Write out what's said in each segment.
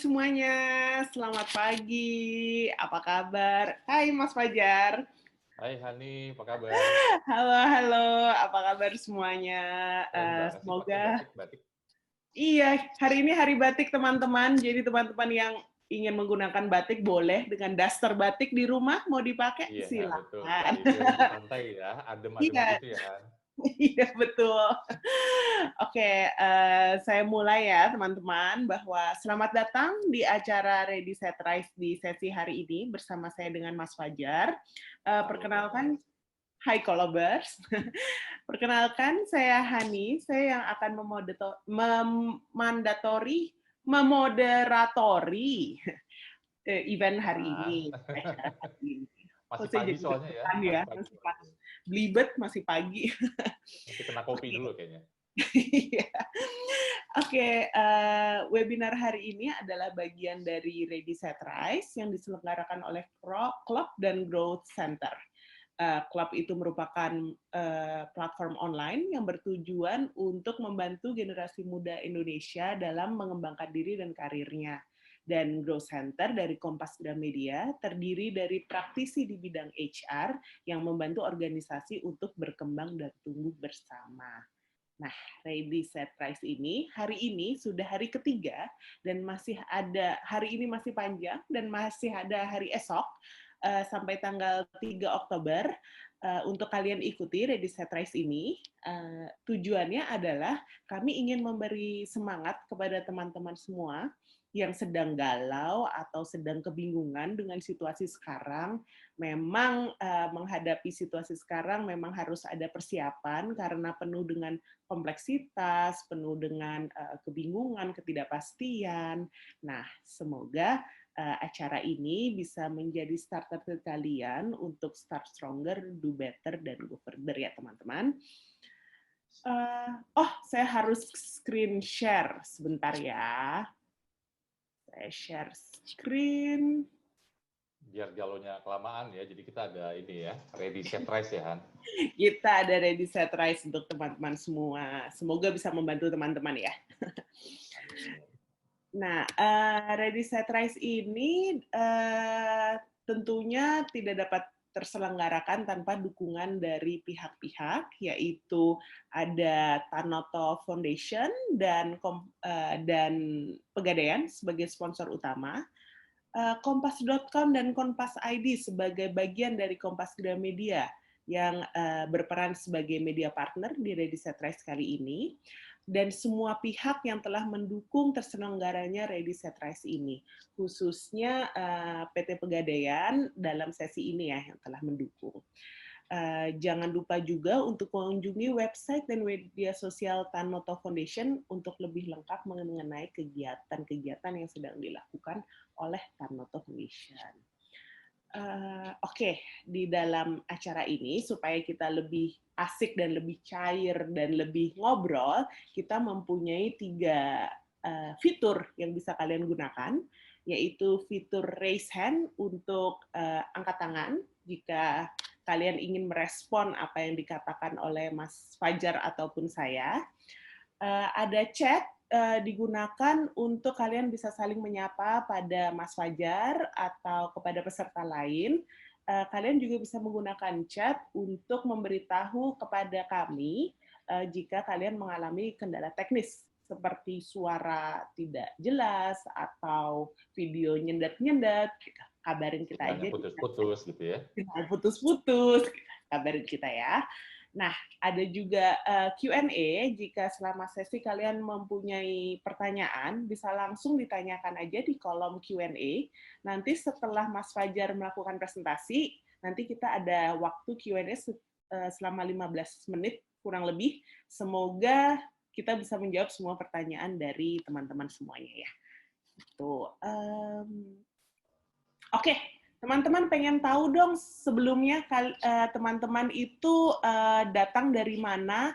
semuanya, selamat pagi. Apa kabar? Hai Mas Fajar. Hai Hani, apa kabar? Halo, halo. Apa kabar semuanya? Keren banget sih pakai Semoga batik-batik. iya, hari ini hari batik teman-teman. Jadi teman-teman yang ingin menggunakan batik boleh dengan daster batik di rumah mau dipakai Iya, betul silakan. sekali. Biar lebih santai ya, adem-adem Iya, gitu ya Han. iya betul. Oke, saya mulai ya teman-teman bahwa selamat datang di acara Ready Set Rise di sesi hari ini bersama saya dengan Mas Fajar. Halo Perkenalkan, Kolobers. Hai Kolobers. Perkenalkan, saya Hani. Saya yang akan memoderatori event hari ini. Nah, Acara hari ini. Kok masih saya pagi jadi soalnya ya, deg-degan ya, masih pagi masih soalnya. belibet, masih pagi. Masih kena kopi Oke. dulu kayaknya. Iya. Oke, webinar hari ini adalah bagian dari Ready Set Rise yang diselenggarakan oleh Club dan Growth Center. Club itu merupakan platform online yang bertujuan untuk membantu generasi muda Indonesia dalam mengembangkan diri dan karirnya. Dan Growth Center dari Kompas Gramedia terdiri dari praktisi di bidang HR yang membantu organisasi untuk berkembang dan tumbuh bersama. Nah, Ready Set Rise ini hari ini sudah hari ketiga dan masih ada hari ini masih panjang dan masih ada hari esok sampai tanggal 3 Oktober untuk kalian ikuti Ready Set Rise ini. Tujuannya adalah kami ingin memberi semangat kepada teman-teman semua yang sedang galau atau sedang kebingungan dengan situasi sekarang. Memang menghadapi situasi sekarang memang harus ada persiapan karena penuh dengan kompleksitas, penuh dengan kebingungan, ketidakpastian. Nah, semoga acara ini bisa menjadi starter ke kalian untuk start stronger, do better, dan go further ya teman-teman. Saya harus screen share sebentar ya. Saya share screen. Biar jalurnya kelamaan ya, jadi kita ada ini ya, Ready Set Rise ya Han. Kita ada Ready Set Rise untuk teman-teman semua. Semoga bisa membantu teman-teman ya. Nah, Ready Set Rise ini tentunya tidak dapat terselenggarakan tanpa dukungan dari pihak-pihak, yaitu ada Tanoto Foundation dan Pegadaian sebagai sponsor utama, Kompas.com dan Kompas ID sebagai bagian dari Kompas Gramedia yang berperan sebagai media partner di Ready Set Rise kali ini, dan semua pihak yang telah mendukung terselenggaranya Ready Set Rise ini, khususnya PT Pegadaian dalam sesi ini ya yang telah mendukung. Jangan lupa juga untuk mengunjungi website dan media sosial Tanoto Foundation untuk lebih lengkap mengenai kegiatan-kegiatan yang sedang dilakukan oleh Tanoto Foundation. Oke, di dalam acara ini supaya kita lebih asik dan lebih cair dan lebih ngobrol, kita mempunyai 3 fitur yang bisa kalian gunakan, yaitu fitur raise hand untuk angkat tangan jika kalian ingin merespon apa yang dikatakan oleh Mas Fajar ataupun saya. Ada chat digunakan untuk kalian bisa saling menyapa pada Mas Fajar atau kepada peserta lain. Kalian juga bisa menggunakan chat untuk memberitahu kepada kami jika kalian mengalami kendala teknis seperti suara tidak jelas atau video nyendat-nyendat, kabarin kita aja. Sinyalnya putus-putus gitu ya. Putus-putus, kabarin kita ya. Nah, ada juga Q&A, jika selama sesi kalian mempunyai pertanyaan, bisa langsung ditanyakan aja di kolom Q&A. Nanti setelah Mas Fajar melakukan presentasi, nanti kita ada waktu Q&A selama 15 menit, kurang lebih. Semoga kita bisa menjawab semua pertanyaan dari teman-teman semuanya ya. Oke. Teman-teman pengen tahu dong sebelumnya teman-teman itu datang dari mana,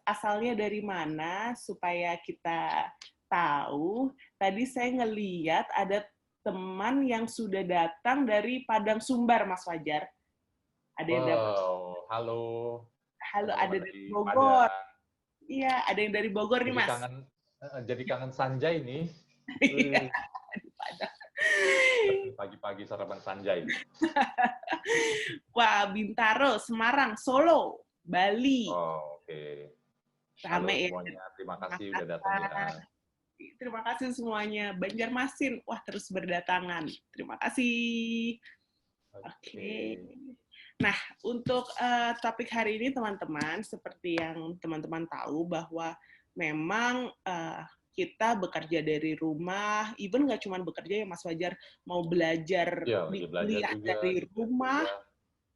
asalnya dari mana, supaya kita tahu. Tadi saya ngeliat ada teman yang sudah datang dari Padang Sumbar, Mas Fajar. Ada yang dapat. Wow, halo Halo, ada teman-teman dari di Bogor. Padang. Iya, ada yang dari Bogor nih, Jadi Mas. kangen, jadi kangen Sanjay nih. Iya, di Padang. Pagi-pagi sarapan Sanjay. Wah, Bintaro, Semarang, Solo, Bali. Oh, oke. Halo Rame ya. semuanya, terima kasih udah datang ya. Makassar. Terima kasih semuanya. Banjarmasin, wah terus berdatangan. Terima kasih. Oke. Nah, untuk topik hari ini teman-teman, seperti yang teman-teman tahu bahwa memang kita bekerja dari rumah, even nggak cuma bekerja ya Mas Fajar, mau belajar Iya, di lagi belajar kuliah juga, dari rumah, kuliah.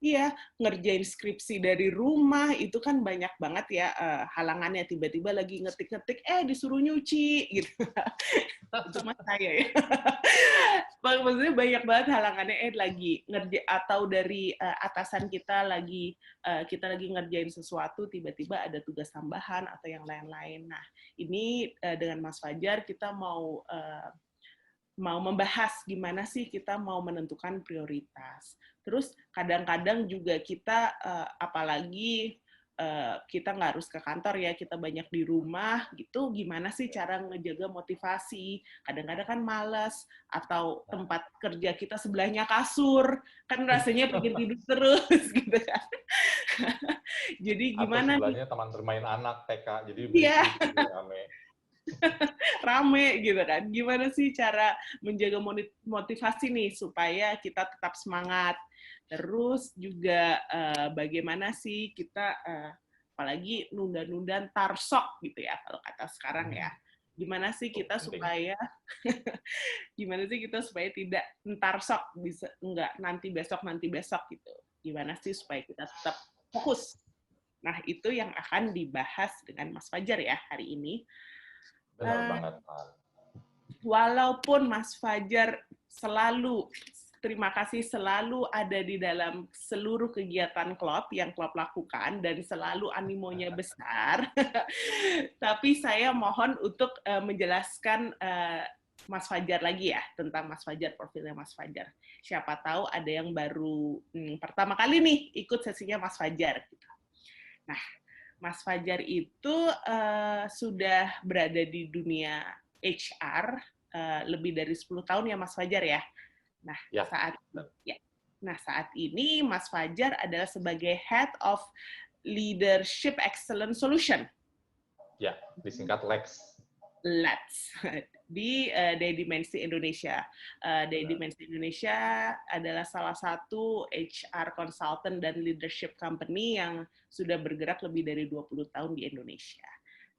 iya, ngerjain skripsi dari rumah, itu kan banyak banget ya halangannya. Tiba-tiba lagi ngetik-ngetik, disuruh nyuci, gitu. Itu mah saya ya. Maksudnya banyak banget halangannya, lagi atau dari atasan kita kita lagi ngerjain sesuatu, tiba-tiba ada tugas tambahan atau yang lain-lain. Nah, ini dengan Mas Fajar kita mau membahas gimana sih kita mau menentukan prioritas. Terus kadang-kadang juga kita apalagi kita nggak harus ke kantor ya, kita banyak di rumah gitu, gimana sih cara ngejaga motivasi? Kadang-kadang kan malas, atau tempat kerja kita sebelahnya kasur, kan rasanya pengen tidur terus gitu kan. Jadi gimana Atau nih? sebelahnya teman bermain anak TK, jadi Iya. berisik, jadi rame. Rame gitu kan. Gimana sih cara menjaga motivasi nih supaya kita tetap semangat. Terus juga bagaimana sih kita apalagi nunda-nunda ntar sok gitu ya kalau kata sekarang ya. Gimana sih kita supaya gimana sih kita supaya tidak ntar sok, bisa enggak nanti besok gitu. Gimana sih supaya kita tetap fokus. Nah, itu yang akan dibahas dengan Mas Fajar ya hari ini. Benar banget. Walaupun Mas Fajar terima kasih selalu ada di dalam seluruh kegiatan klub yang klub lakukan dan selalu animonya besar, tapi saya mohon untuk menjelaskan Mas Fajar lagi ya, tentang Mas Fajar, profilnya Mas Fajar. Siapa tahu ada yang baru pertama kali nih ikut sesinya Mas Fajar. Nah, Mas Fajar itu sudah berada di dunia HR lebih dari 10 tahun ya Mas Fajar ya. Nah, ya. Saat ini Mas Fajar adalah sebagai Head of Leadership Excellence Solution. Ya, disingkat LEX. Di Dimensi Indonesia. Dimensi Indonesia adalah salah satu HR consultant dan leadership company yang sudah bergerak lebih dari 20 tahun di Indonesia.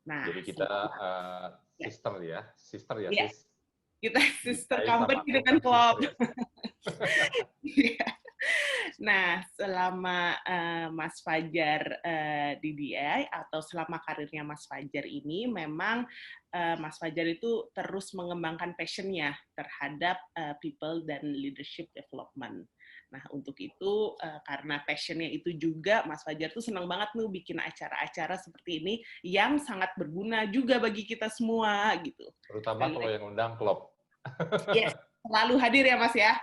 Nah, jadi kita sister ya, ya. sis. Kita sister company dengan klub. Nah, selama Mas Fajar di DI atau selama karirnya Mas Fajar ini, memang Mas Fajar itu terus mengembangkan passion-nya terhadap people dan leadership development. Nah, untuk itu, karena passion-nya itu juga, Mas Fajar tuh senang banget nih bikin acara-acara seperti ini yang sangat berguna juga bagi kita semua, gitu. Terutama kalau yang undang klub. Yes, selalu hadir ya Mas ya.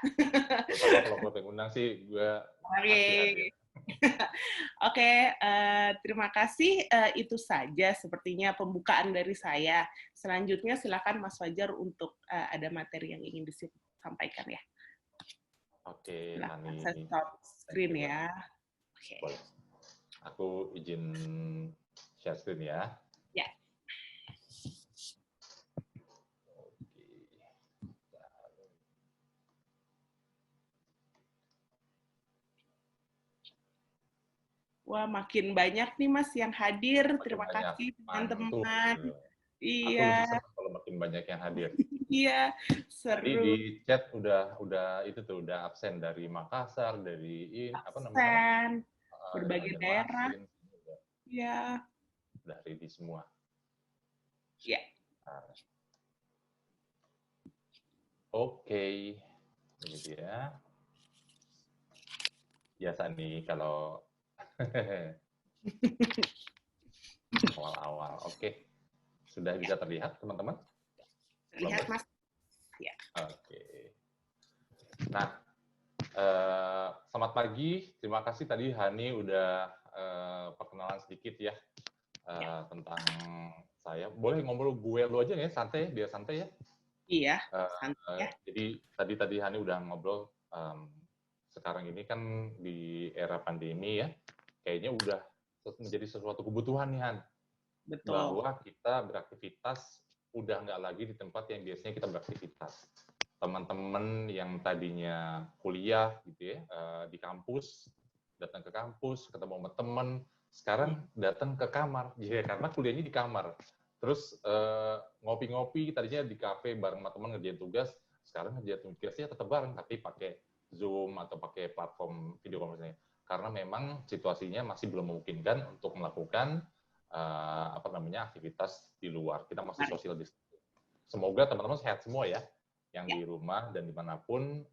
Terutama kalau klub yang undang sih, gue pasti hadir. Oke, terima kasih. Itu saja sepertinya pembukaan dari saya. Selanjutnya silakan Mas Fajar untuk ada materi yang ingin disampaikan ya. Oke, Hani. Saya stop screen ya. Oke. Aku izin share screen ya. Ya. Wah, makin banyak nih Mas yang hadir. Terima kasih teman-teman. Iya. Aku lebih senang kalau makin banyak yang hadir. Iya, seru. Tadi di chat udah itu tuh udah absen dari Makassar, dari apa namanya? Berbagai daerah. Iya. Udah ready semua. Iya. Oke. Ini dia. Biasa nih kalau awal-awal. Oke. Sudah bisa terlihat, teman-teman? Terlihat, Mas. Ya. Oke. Nah, selamat pagi. Terima kasih tadi Hani udah perkenalan sedikit ya tentang saya. Boleh ngobrol gue lu aja ya, santai, biar santai ya. Iya, santai ya. Jadi tadi Hani udah ngobrol, sekarang ini kan di era pandemi ya, kayaknya udah menjadi sesuatu kebutuhan nih Han, Betul. bahwa kita beraktivitas udah nggak lagi di tempat yang biasanya kita beraktivitas. Teman-teman yang tadinya kuliah gitu ya, di kampus, datang ke kampus, ketemu sama teman, sekarang datang ke kamar, ya karena kuliahnya di kamar. Terus ngopi-ngopi, tadinya di kafe bareng sama teman ngerjain tugas, sekarang ngerjain tugasnya tetap bareng, tapi pakai Zoom atau pakai platform video conference. Karena memang situasinya masih belum memungkinkan untuk melakukan aktivitas di luar. Kita masih social distancing. Semoga teman-teman sehat semua ya, yang di rumah dan dimanapun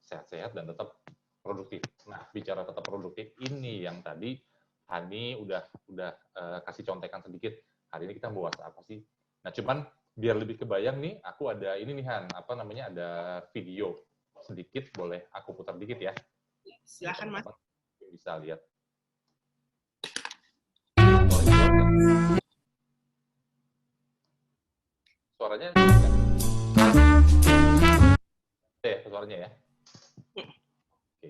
sehat-sehat dan tetap produktif. Nah, bicara tetap produktif ini yang tadi Hani udah kasih contekan sedikit. Hari ini kita mau bahas apa sih? Nah, cuman biar lebih kebayang nih, aku ada ini nih Han, ada video sedikit, boleh aku putar dikit ya? Silakan Mas. Teman-teman bisa lihat. Suaranya suaranya ya. Oke.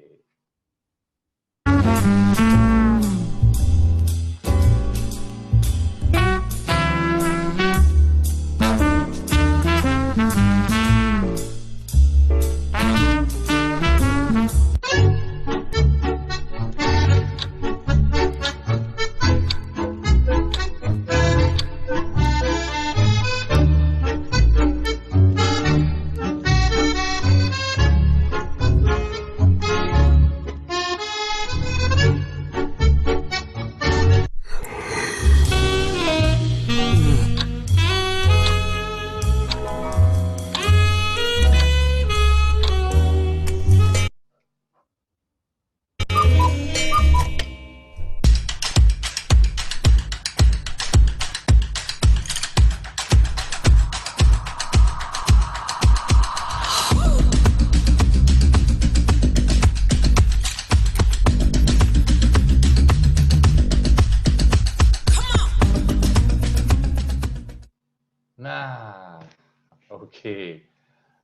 Nah, oke.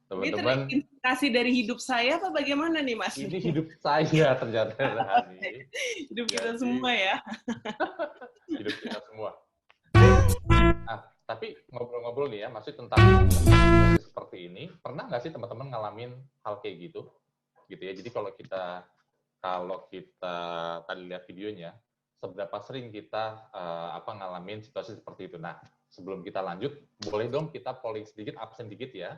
Teman-teman. Ini terinspirasi dari hidup saya apa bagaimana nih Mas? Ini hidup saya ternyata Hani. Hidup kita semua ya. Hidup kita semua. Nah, tapi ngobrol-ngobrol nih ya, masih tentang seperti ini, pernah nggak sih teman-teman ngalamin hal kayak gitu? Gitu ya. Jadi kalau kita tadi lihat videonya, seberapa sering kita ngalamin situasi seperti itu. Nah, sebelum kita lanjut, boleh dong kita polling sedikit, absen dikit ya.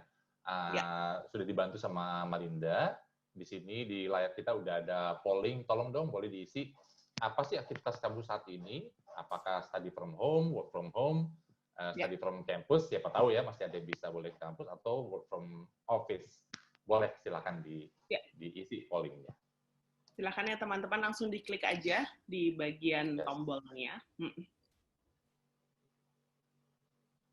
Sudah dibantu sama Malinda. Di sini di layar kita udah ada polling, tolong dong boleh diisi. Apa sih aktivitas kamu saat ini? Apakah study from home, work from home, study from campus, siapa tahu ya masih ada yang bisa boleh ke kampus, atau work from office. Boleh, silakan diisi pollingnya. Silakan ya teman-teman, langsung diklik aja di bagian tombolnya.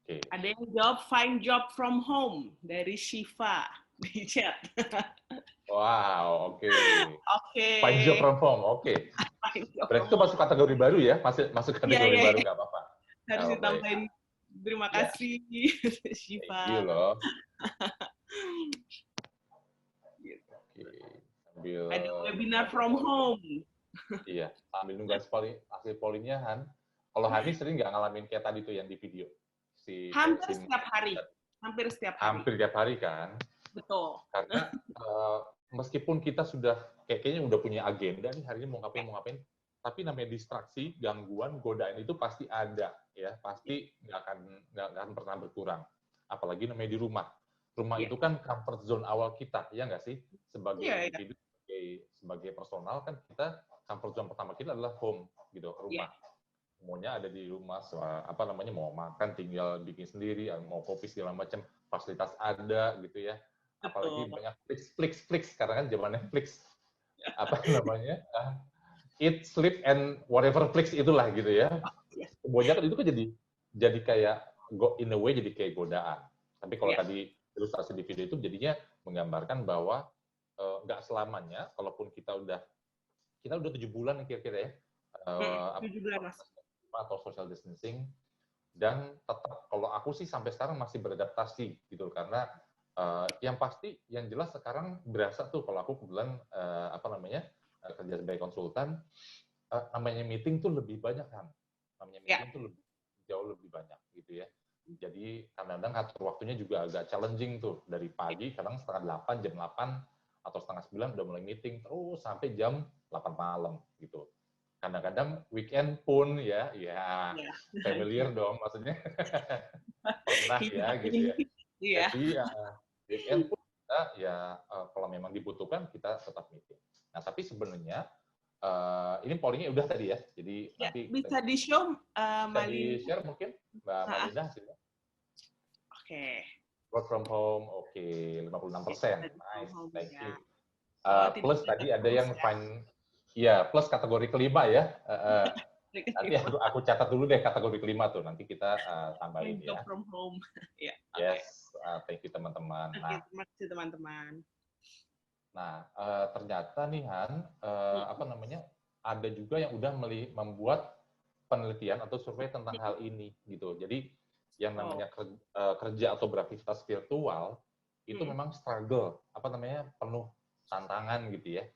Okay. Ada yang jawab find job from home dari Shiva di chat. Wow, oke. Find job from home, oke. Berarti itu masuk kategori baru ya? Masuk kategori baru, nggak apa-apa. Harus ditambahin. Terima kasih, Shiva. Thank you loh. Sambil ada webinar from home. Iya, sambil nunggu hasil pollingnya, Han. Kalau Hani sering nggak ngalamin kayak tadi tuh yang di video? Hampir setiap hari. Hampir setiap hari. Hampir tiap hari kan? Betul. Karena meskipun kita kayaknya udah punya agenda nih, hari ini mau ngapain, tapi namanya distraksi, gangguan, godaan itu pasti ada, ya. Pasti nggak akan pernah berkurang. Apalagi namanya di rumah. Rumah itu kan comfort zone awal kita, ya nggak sih? Sebagai individu, sebagai personal kan kita comfort zone pertama kita adalah home, gitu, rumah. Semuanya ada di rumah, mau makan tinggal bikin sendiri, mau kopi segala macam, fasilitas ada, gitu ya. Apalagi banyak Flix, karena kan zaman Netflix. Eat, sleep, and whatever Flix itulah, gitu ya. Semuanya kan itu kan jadi kayak, in a way, jadi kayak godaan. Tapi kalau tadi ilustrasi di video itu jadinya menggambarkan bahwa nggak selamanya, kalaupun kita udah 7 bulan kira-kira ya, 7 bulan, Mas. atau social distancing, dan tetap kalau aku sih sampai sekarang masih beradaptasi gitu karena yang pasti yang jelas sekarang berasa tuh kalau aku kebetulan kerja sebagai konsultan, namanya meeting tuh lebih banyak kan, namanya Ya. meeting tuh jauh lebih banyak gitu ya. Jadi kadang-kadang atur waktunya juga agak challenging tuh dari pagi kadang setengah 8 jam 8 atau setengah 9 udah mulai meeting terus sampai jam 8 malam gitu. Kadang-kadang weekend pun ya Ya. familiar dong maksudnya pernah ya gitu ya. Iya. Jadi weekend pun kita ya kalau memang dibutuhkan kita tetap meeting. Nah tapi sebenarnya ini pollingnya udah tadi ya, jadi Ya, nanti kita bisa di-show, bisa Malin. di-share mungkin Mbak Malina hasilnya. Oke. Work from home, oke, 56%. Dari from Nice, home thank ya. you. Oh, tidak Plus ada tadi ada tools yang ya. find, ya plus kategori kelima ya. Nanti aku catat dulu deh kategori kelima tuh, nanti kita tambahin Job ya. from home. Ya, oke. Yes, thank you teman-teman. Oke, terima kasih teman-teman. Nah, ternyata nih Han, ada juga yang udah membuat penelitian atau survei tentang hal ini gitu. Jadi yang Oh. namanya kerja atau beraktivitas virtual itu memang struggle, penuh tantangan gitu ya.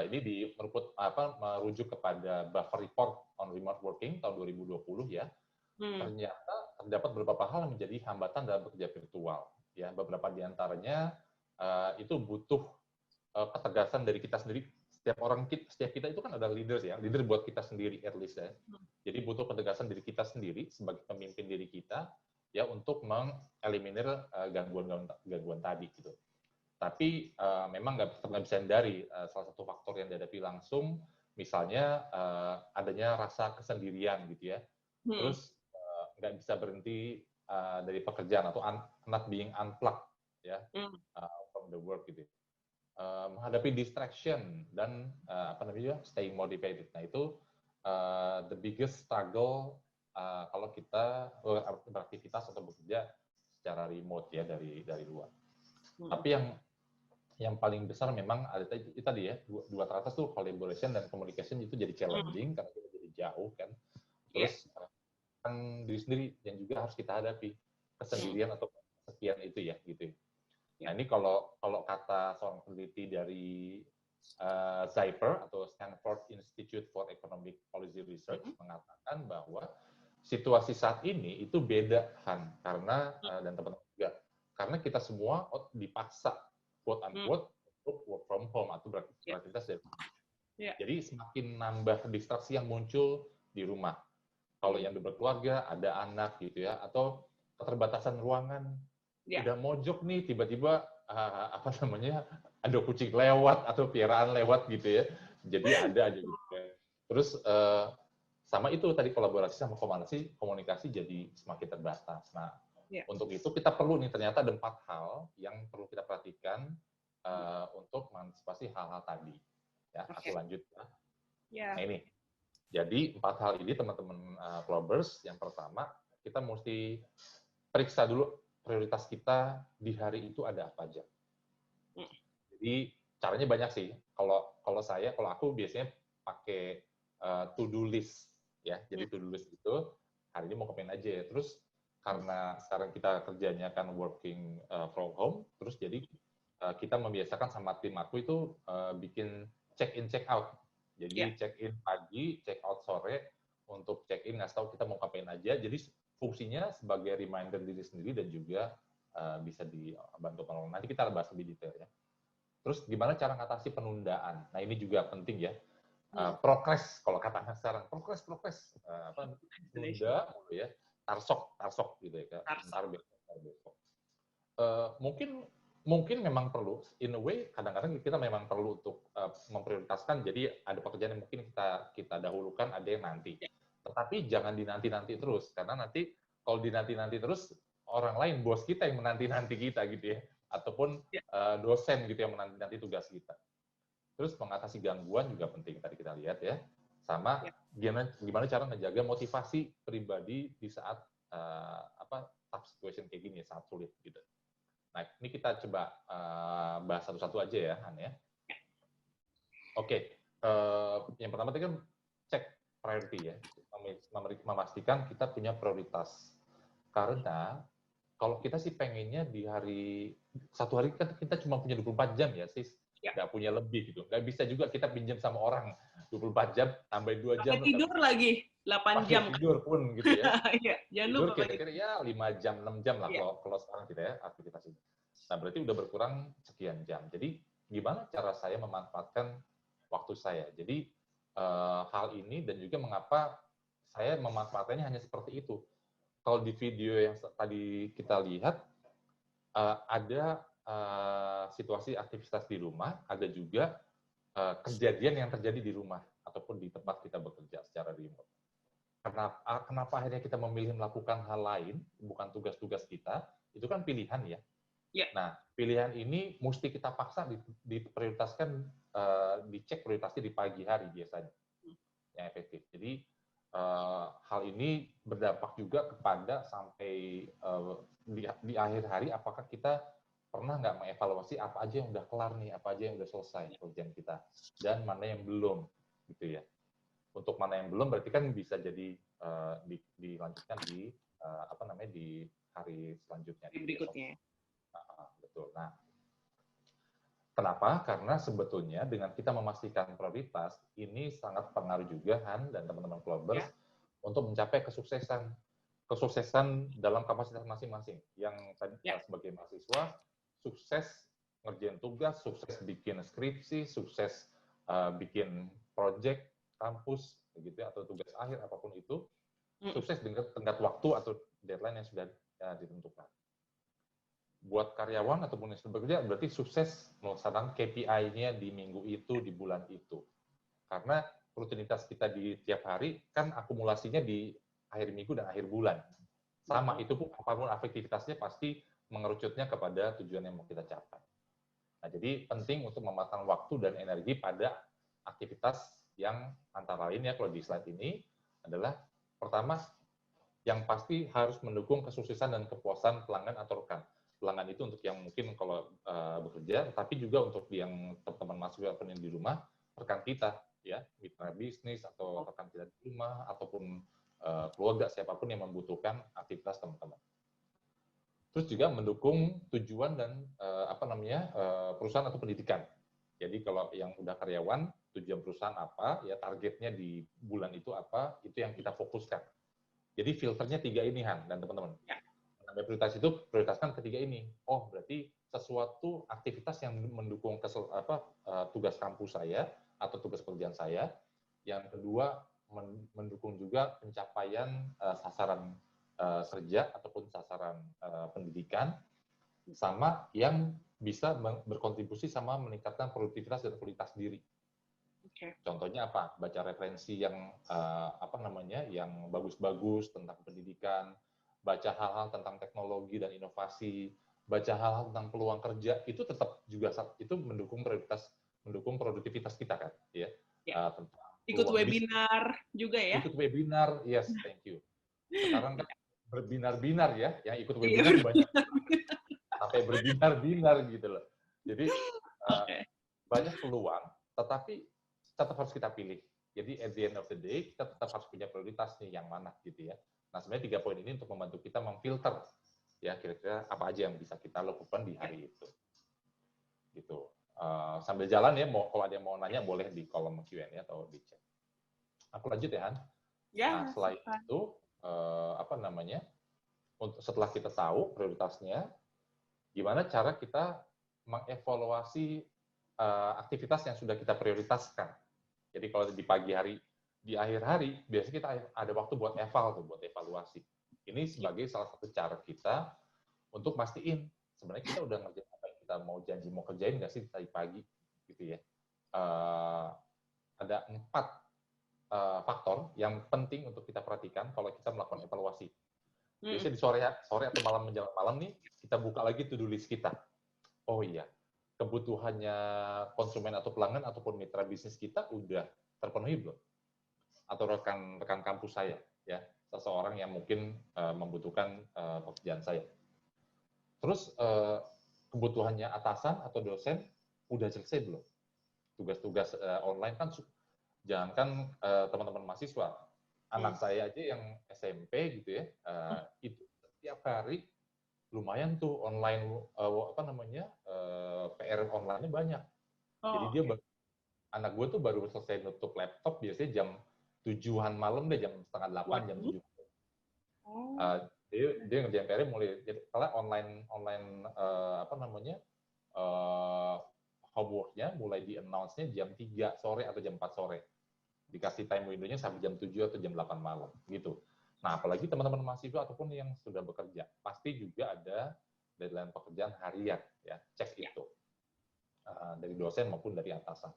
Ini merujuk kepada Buffer Report on Remote Working tahun 2020 ya. Ternyata terdapat beberapa hal yang menjadi hambatan dalam bekerja virtual. Ya, beberapa di antaranya itu butuh ketegasan dari kita sendiri. Setiap kita itu kan ada leaders ya, leader buat kita sendiri at least ya. Jadi butuh ketegasan dari kita sendiri sebagai pemimpin diri kita ya untuk mengeliminir gangguan tadi gitu. Tapi memang nggak bisa hindari salah satu faktor yang dihadapi langsung, misalnya adanya rasa kesendirian gitu ya. Terus nggak bisa berhenti dari pekerjaan atau not being unplugged ya from the work gitu. Menghadapi distraction dan staying motivated. Nah itu the biggest struggle kalau kita beraktivitas atau bekerja secara remote ya dari luar. Tapi yang paling besar memang ada itu tadi ya dua teratas tuh collaboration dan communication itu jadi challenging karena kita jadi jauh kan. Terus kan diri sendiri yang juga harus kita hadapi kesendirian atau kesepian itu ya gitu. Nah ini kalau kata seorang peneliti dari Zyper atau Stanford Institute for Economic Policy Research mengatakan bahwa situasi saat ini itu beda Han karena dan teman-teman juga karena kita semua dipaksa quote unquote untuk work from home atau beraktivitas dari rumah. Jadi semakin nambah distraksi yang muncul di rumah. Kalau yang berkeluarga ada anak gitu ya atau keterbatasan ruangan udah mojok nih tiba-tiba ada kucing lewat atau piaraan lewat gitu ya. Jadi ada aja gitu. Terus sama itu tadi kolaborasi sama komunikasi jadi semakin terbatas. Nah, untuk itu kita perlu nih ternyata ada 4 hal yang perlu kita perhatikan untuk mengantisipasi hal-hal tadi. Ya, aku lanjut ya. Nah ini. Jadi 4 hal ini teman-teman Clubbers, yang pertama kita mesti periksa dulu prioritas kita di hari itu ada apa aja. Jadi caranya banyak sih. Kalau aku biasanya pakai to-do list ya. Jadi to-do list itu hari ini mau ngapain aja ya. Terus karena sekarang kita kerjanya kan working from home, terus jadi kita membiasakan sama tim aku itu bikin check in check out. Jadi check in pagi, check out sore untuk check in ngasih tahu kita mau ngapain aja. Jadi fungsinya sebagai reminder diri sendiri dan juga bisa dibantu penolong. Nanti kita bahas lebih detail ya. Terus gimana cara ngatasi penundaan? Nah ini juga penting ya. Progres kalau kata anak sekarang, progres tunda ya, tarsok gitu ya, ntar besok. Mungkin memang perlu, in a way kadang-kadang kita memang perlu untuk memprioritaskan. Jadi ada pekerjaan yang mungkin kita dahulukan, ada yang nanti. Tetapi jangan dinanti-nanti terus, karena nanti kalau dinanti-nanti terus orang lain, bos kita yang menanti-nanti kita gitu ya, ataupun dosen gitu yang menanti-nanti tugas kita. Terus mengatasi gangguan juga penting tadi kita lihat ya, sama gimana cara ngejaga motivasi pribadi di saat tough situation kayak gini, saat sulit gitu. Nah ini kita coba bahas satu-satu aja ya Han ya. Oke, yang pertama tadi kan cek priority ya, memastikan kita punya prioritas. Karena kalau kita sih pengennya di satu hari kan kita cuma punya 24 jam ya sis, nggak punya lebih gitu. Nggak bisa juga kita pinjam sama orang 24 jam, tambahin 2 jam. Pakai tidur lagi 8 jam. Tidur pun gitu ya. Iya, jangan Tidur lupa kira-kira ya 5 jam, 6 jam lah kalau sekarang kita ya aktivitas ini. Nah berarti udah berkurang sekian jam. Jadi gimana cara saya memanfaatkan waktu saya? Jadi hal ini dan juga mengapa saya memanfaatkannya hanya seperti itu. Kalau di video yang tadi kita lihat, ada situasi aktivitas di rumah, ada juga kejadian yang terjadi di rumah ataupun di tempat kita bekerja secara remote. Kenapa akhirnya kita memilih melakukan hal lain, bukan tugas-tugas kita, itu kan pilihan ya. Nah, pilihan ini mesti kita paksa diprioritaskan, dicek prioritasnya di pagi hari biasanya, yang efektif. Jadi, hal ini berdampak juga kepada sampai di akhir hari, apakah kita pernah nggak mengevaluasi apa aja yang udah kelar nih, apa aja yang udah selesai pekerjaan kita, dan mana yang belum, gitu ya. Untuk mana yang belum berarti kan bisa jadi dilanjutkan di di hari selanjutnya. Berikutnya. Betul. Nah, kenapa? Karena sebetulnya dengan kita memastikan prioritas, ini sangat pengaruh juga Han dan teman-teman Clubbers untuk mencapai kesuksesan. Kesuksesan dalam kapasitas masing-masing. Yang tadi sebagai mahasiswa, sukses ngerjain tugas, sukses bikin skripsi, sukses bikin project kampus, begitu atau tugas akhir apapun itu, sukses dengan tenggat waktu atau deadline yang sudah ditentukan. Buat karyawan ataupun yang sedang bekerja, berarti sukses melaksanakan KPI-nya di minggu itu, di bulan itu. Karena rutinitas kita di tiap hari kan akumulasinya di akhir minggu dan akhir bulan. Sama, itu pun apapun aktivitasnya pasti mengerucutnya kepada tujuan yang mau kita capai. Nah, jadi penting untuk mematang waktu dan energi pada aktivitas yang antara lain ya kalau di slide ini adalah pertama yang pasti harus mendukung kesuksesan dan kepuasan pelanggan atau rekan. Pelanggan itu untuk yang mungkin kalau bekerja, tapi juga untuk yang teman-teman mahasiswa yang di rumah, rekan kita ya, mitra bisnis atau rekan kita di rumah ataupun keluarga siapapun yang membutuhkan aktivitas teman-teman. Terus juga mendukung tujuan dan perusahaan atau pendidikan. Jadi kalau yang udah karyawan, tujuan perusahaan apa, ya targetnya di bulan itu apa, itu yang kita fokuskan. Jadi filternya 3 ini Han dan teman-teman. Namanya prioritas itu prioritaskan ketiga ini. Oh berarti sesuatu aktivitas yang mendukung tugas kampus saya atau tugas pekerjaan saya. Yang kedua mendukung juga pencapaian sasaran kerja ataupun sasaran pendidikan, sama yang bisa berkontribusi sama meningkatkan produktivitas dan kualitas diri. Contohnya apa? Baca referensi yang yang bagus-bagus tentang pendidikan, baca hal-hal tentang teknologi dan inovasi, baca hal-hal tentang peluang kerja, itu tetap juga itu mendukung produktivitas kita kan, ya. Ikut webinar juga ya? Ikut webinar, yes, thank you. Sekarang kan berbinar-binar ya, yang ikut webinar banyak. Sampai berbinar-binar gitu loh. Jadi banyak peluang, tetapi tetap harus kita pilih. Jadi at the end of the day, kita tetap harus punya prioritas nih yang mana gitu ya. Nah sebenarnya 3 poin ini untuk membantu kita memfilter ya kira-kira apa aja yang bisa kita lakukan di hari itu. Gitu. Sambil jalan ya, kalau ada yang mau nanya boleh di kolom Q&A atau di chat. Aku lanjut ya Han. Nah selain itu setelah kita tahu prioritasnya, gimana cara kita mengevaluasi aktivitas yang sudah kita prioritaskan. Jadi kalau di pagi hari, di akhir hari, biasanya kita ada waktu buat buat evaluasi. Ini sebagai salah satu cara kita untuk mastiin sebenarnya kita udah ngerjain apa yang kita mau kerjain nggak sih tadi pagi, gitu ya. Ada 4 faktor yang penting untuk kita perhatikan kalau kita melakukan evaluasi. Biasanya di sore atau malam menjelang malam nih, kita buka lagi to-do list kita. Oh iya, kebutuhannya konsumen atau pelanggan ataupun mitra bisnis kita udah terpenuhi belum? Atau rekan kampus saya, ya, seseorang yang mungkin membutuhkan pekerjaan saya. Terus kebutuhannya atasan atau dosen udah selesai belum? Tugas-tugas online kan Jangankan teman-teman mahasiswa, anak saya aja yang SMP gitu ya, itu setiap hari lumayan tuh online PR online-nya banyak. Jadi Oh, dia oke. anak gue tuh baru selesai nutup laptop biasanya jam 7-an malam deh, jam setengah 8, jam Waduh. 7. Oh. Dia ngerjain PR-nya mulai jadi kalau online online uh, homework-nya mulai di announce-nya jam 3 sore atau jam 4 sore. Dikasih time window-nya sampai jam 7 atau jam 8 malam gitu. Nah, apalagi teman-teman mahasiswa ataupun yang sudah bekerja, pasti juga ada deadline pekerjaan harian ya, cek Ya. itu. Dari dosen maupun dari atasan.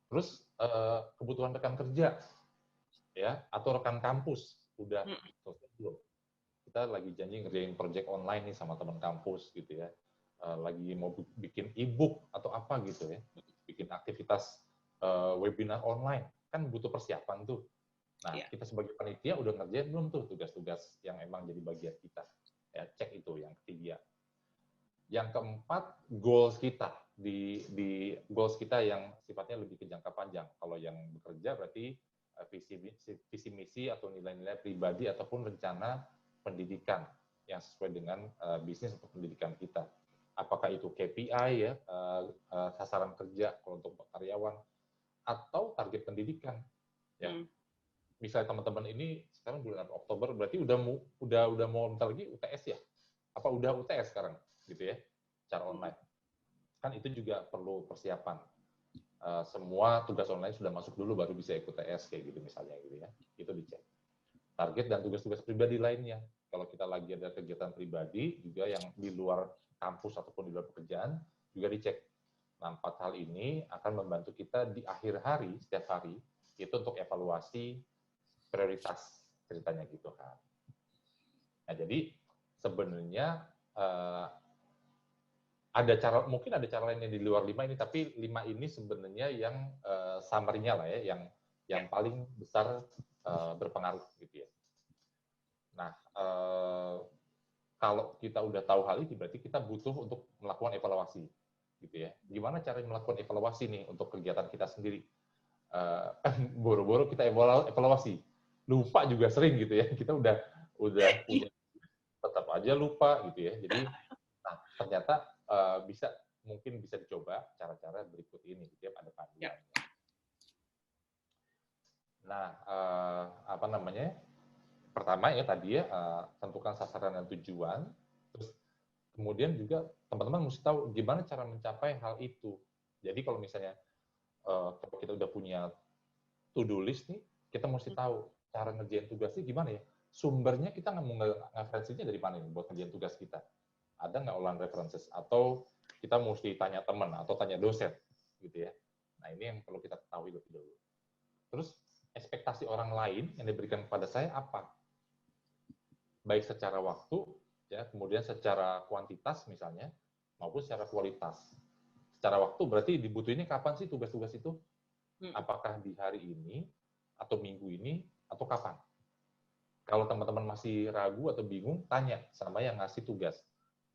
Terus kebutuhan rekan kerja ya atau rekan kampus udah selesai belum? Kita lagi janji ngerjain project online nih sama teman kampus gitu ya. Lagi mau bikin e-book atau apa gitu ya. Bikin aktivitas webinar online kan butuh persiapan tuh. Nah, Ya. kita sebagai panitia udah ngerjain belum tuh tugas-tugas yang emang jadi bagian kita. Ya, cek itu yang ketiga. Yang keempat, goals kita di goals kita yang sifatnya lebih ke jangka panjang. Kalau yang bekerja berarti visi misi atau nilai-nilai pribadi ataupun rencana pendidikan yang sesuai dengan bisnis atau pendidikan kita. Apakah itu KPI ya, sasaran kerja kalau untuk karyawan atau target pendidikan ya. Misalnya teman-teman ini sekarang bulan Oktober berarti udah mau bentar lagi UTS ya? Apa udah UTS sekarang gitu ya? Secara online. Kan itu juga perlu persiapan. Semua tugas online sudah masuk dulu baru bisa ikut UTS kayak gitu misalnya gitu ya. Itu dicek. Target dan tugas-tugas pribadi lainnya. Kalau kita lagi ada kegiatan pribadi juga yang di luar kampus ataupun di luar pekerjaan juga dicek. Nah, 4 hal ini akan membantu kita di akhir hari, setiap hari, itu untuk evaluasi prioritas ceritanya gitu kan. Nah, jadi sebenarnya mungkin ada cara lain yang di luar 5 ini, tapi 5 ini sebenarnya yang summary-nya lah ya, yang paling besar berpengaruh gitu ya. Nah, kalau kita udah tahu hal ini, berarti kita butuh untuk melakukan evaluasi gitu ya. Gimana cara melakukan evaluasi nih untuk kegiatan kita sendiri? Boro-boro kita evaluasi, lupa juga sering gitu ya. Kita udah punya, tetap aja lupa gitu ya. Jadi, nah ternyata mungkin bisa dicoba cara-cara berikut ini, gitu ya, ada panduannya. Nah, pertama ya tadi ya, tentukan sasaran dan tujuan, terus kemudian juga teman-teman mesti tahu gimana cara mencapai hal itu. Jadi kalau misalnya kalau kita udah punya to-do list nih, kita mesti tahu cara ngerjain tugasnya gimana ya. Sumbernya kita referensinya dari mana nih buat ngerjain tugas kita. Ada nggak online references? Atau kita mesti tanya teman atau tanya dosen gitu ya. Nah ini yang perlu kita ketahui lebih dulu. Terus ekspektasi orang lain yang diberikan kepada saya apa? Baik secara waktu, ya, kemudian secara kuantitas misalnya, maupun secara kualitas. Secara waktu berarti dibutuhinnya kapan sih tugas-tugas itu? Apakah di hari ini, atau minggu ini, atau kapan? Kalau teman-teman masih ragu atau bingung, tanya sama yang ngasih tugas.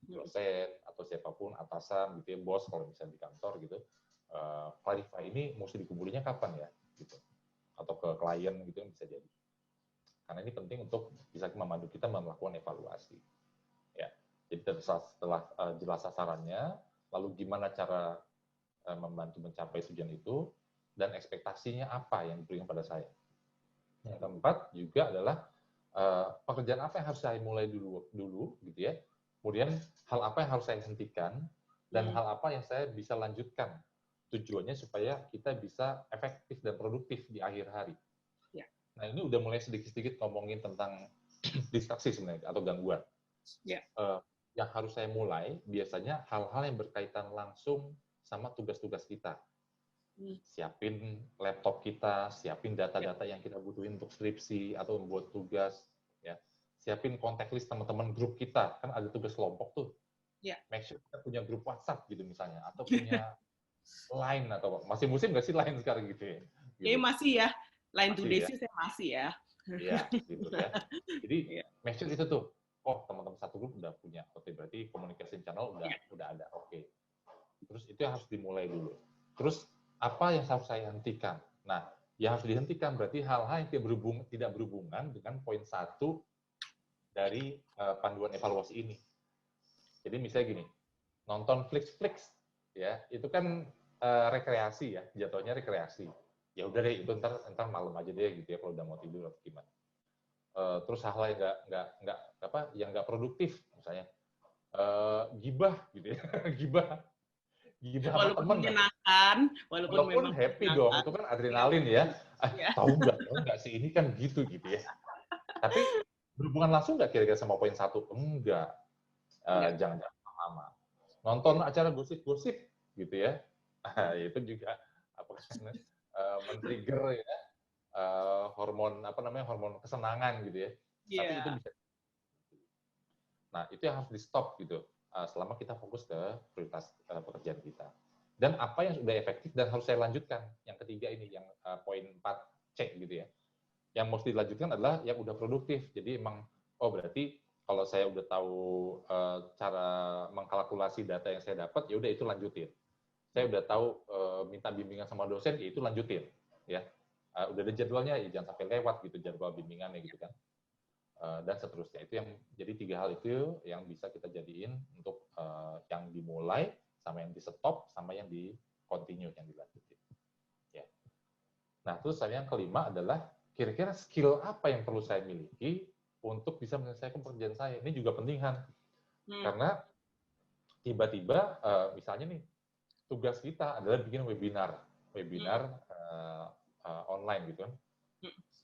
Dosen, atau siapapun, atasan, gitu ya, bos, kalau misalnya di kantor, gitu. Clarify ini mesti dikumpulnya kapan ya? Gitu. Atau ke klien, gitu, yang bisa jadi. Karena ini penting untuk bisa memandu kita melakukan evaluasi. Ya, jadi setelah jelas sasarannya, lalu gimana cara membantu mencapai tujuan itu, dan ekspektasinya apa yang diberikan pada saya. Yang keempat juga adalah pekerjaan apa yang harus saya mulai dulu gitu ya. Kemudian hal apa yang harus saya hentikan, dan hal apa yang saya bisa lanjutkan. Tujuannya supaya kita bisa efektif dan produktif di akhir hari. Nah, ini udah mulai sedikit-sedikit ngomongin tentang distraksi sebenarnya, atau gangguan. Yang harus saya mulai, biasanya hal-hal yang berkaitan langsung sama tugas-tugas kita. Siapin laptop kita, siapin data-data yang kita butuhin untuk skripsi, atau membuat tugas. Ya. Siapin kontak list teman-teman grup kita, kan ada tugas kelompok tuh. Make sure kita punya grup WhatsApp gitu misalnya, atau punya Line, atau masih musim nggak sih Line sekarang gitu ya? Gitu. Masih ya. Line masih today ya? sih saya masih ya. Iya, gitu ya. Jadi make sure itu tuh, teman-teman satu grup udah punya, oke, berarti communication channel udah ada, oke. Terus itu yang harus dimulai dulu. Terus apa yang harus saya hentikan? Nah, yang harus dihentikan berarti hal-hal yang tidak berhubungan dengan poin 1 dari panduan evaluasi ini. Jadi misalnya gini, nonton Flix, ya itu kan rekreasi ya, jatuhnya rekreasi. Ya udah deh, itu ntar malam aja deh gitu ya kalau udah mau tidur atau gimana. Terus hal-hal yang nggak produktif, misalnya gibah gitu ya, gibah sama Walaupun temen kan. menyenangkan, walaupun Walaupun memang happy dong, menyenangkan, itu kan ya, adrenalin ya. ya. Tahu nggak sih ini kan gitu ya. Tapi berhubungan langsung nggak kira-kira sama poin 1? Enggak. Enggak. Jangan lama. Ya. Nonton acara gosip-gosip gitu ya. Itu juga men-trigger ya hormon hormon kesenangan gitu ya. Tapi itu Iya. bisa. Nah, itu yang harus di-stop gitu. Selama kita fokus ke prioritas pekerjaan kita. Dan apa yang sudah efektif dan harus saya lanjutkan. Yang ketiga ini, yang poin 4C gitu ya. Yang mesti dilanjutkan adalah yang udah produktif. Jadi emang, berarti kalau saya udah tahu cara mengkalkulasi data yang saya dapat, ya udah itu lanjutin. Saya udah tahu minta bimbingan sama dosen, ya itu lanjutin. Ya, udah ada jadwalnya, ya jangan sampai lewat gitu jadwal bimbingannya gitu kan. Dan seterusnya. Itu yang jadi 3 hal itu yang bisa kita jadiin untuk yang dimulai, sama yang di stop, sama yang di continue, yang dilanjutin. Ya. Nah, terus yang kelima adalah kira-kira skill apa yang perlu saya miliki untuk bisa menyelesaikan pekerjaan saya. Ini juga penting, Han. Karena tiba-tiba misalnya nih, tugas kita adalah bikin webinar online gitu kan.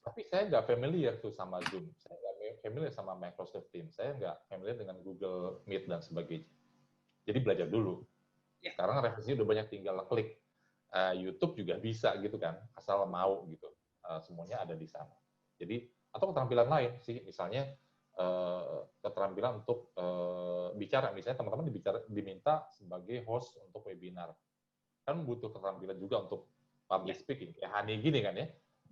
Tapi saya nggak familiar tuh sama Zoom, saya nggak familiar sama Microsoft Teams, saya nggak familiar dengan Google Meet dan sebagainya. Jadi belajar dulu. Sekarang referensinya udah banyak, tinggal klik. YouTube juga bisa gitu kan, asal mau gitu. Semuanya ada di sana. Jadi, atau keterampilan lain sih, misalnya keterampilan untuk bicara, misalnya teman-teman diminta sebagai host untuk webinar. Kan butuh keterampilan juga untuk public speaking, kayak Hani gini kan ya.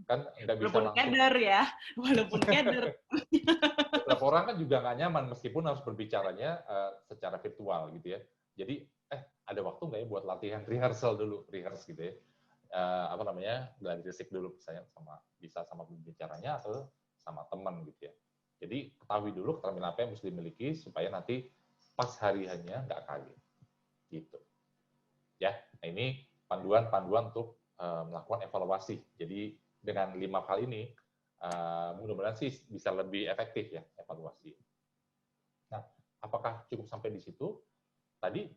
Kan nggak bisa Walaupun langsung. keder ya, walaupun keder. Beberapa orang kan juga nggak nyaman meskipun harus berbicaranya secara virtual gitu ya. Jadi ada waktu nggak ya buat latihan rehearsal dulu, rehearse gitu ya. Gladi resik dulu misalnya bisa sama pembicaranya atau sama teman gitu ya. Jadi ketahui dulu keterampilan apa yang mesti dimiliki supaya nanti pas hari hanya nggak kaget gitu. Ya, nah ini panduan untuk melakukan evaluasi. Jadi dengan 5 hal ini mudah-mudahan sih bisa lebih efektif ya evaluasi. Nah, apakah cukup sampai di situ? Tadi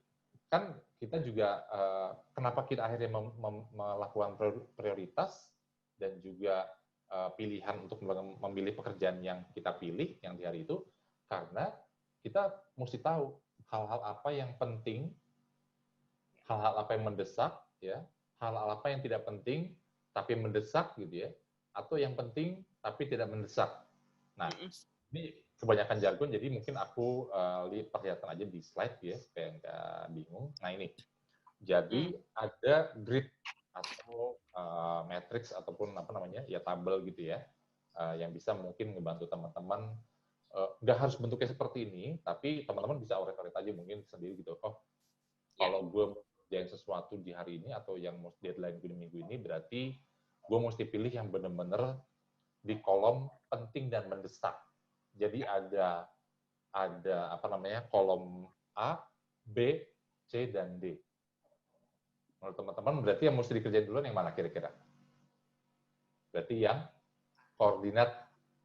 kan kita juga kenapa kita akhirnya melakukan prioritas dan juga pilihan untuk memilih pekerjaan yang kita pilih yang di hari itu, karena kita mesti tahu hal-hal apa yang penting, hal-hal apa yang mendesak, ya, hal-hal apa yang tidak penting tapi mendesak gitu ya, atau yang penting tapi tidak mendesak. Nah, ini kebanyakan jargon, jadi mungkin aku perlihatkan aja di slide ya, supaya nggak bingung. Nah ini, jadi ada grid atau matrix ataupun ya tabel gitu ya, yang bisa mungkin ngebantu teman-teman. Nggak harus bentuknya seperti ini, tapi teman-teman bisa oret-oret aja mungkin sendiri gitu. Kalau gue kerjain sesuatu di hari ini atau yang deadline gue di minggu ini, berarti gue mesti pilih yang benar-benar di kolom penting dan mendesak. Jadi ada kolom A, B, C, dan D. Menurut teman-teman berarti yang mesti dikerjain duluan yang mana kira-kira? Berarti yang koordinat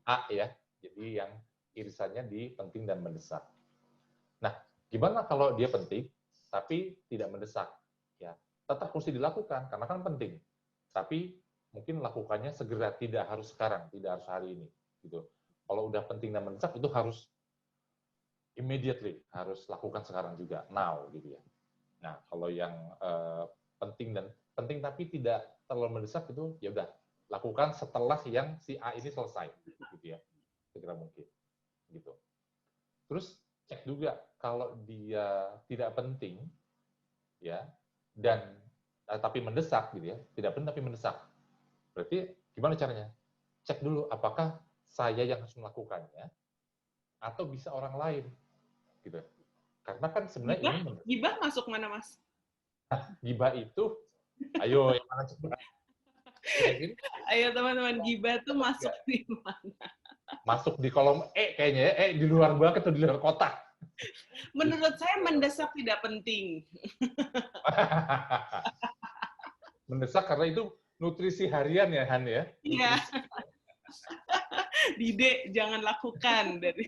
A ya. Jadi yang irisannya di penting dan mendesak. Nah, gimana kalau dia penting tapi tidak mendesak? Ya, tetap mesti dilakukan karena kan penting. Tapi mungkin lakukannya segera, tidak harus sekarang, tidak harus hari ini gitu. Kalau udah penting dan mendesak itu harus immediately, harus lakukan sekarang juga, now gitu ya. Nah, kalau yang penting tapi tidak terlalu mendesak itu ya udah lakukan setelah yang si A ini selesai gitu ya. Segera mungkin gitu. Terus cek juga kalau dia tidak penting ya dan tapi mendesak gitu ya, tidak penting tapi mendesak. Berarti gimana caranya? Cek dulu apakah saya yang harus melakukannya atau bisa orang lain gitu. Karena kan sebenarnya ini Gibah masuk mana, Mas? gibah itu ayo yang mana coba? Kira-kira Ayo teman-teman, gibah tuh dapat masuk nggak? di mana? Masuk di kolom E kayaknya ya, di luar bracket atau di luar kotak. Menurut saya mendesak tidak penting. Mendesak karena itu nutrisi harian ya, Han ya? Iya, Nutrisi. Dide jangan lakukan dari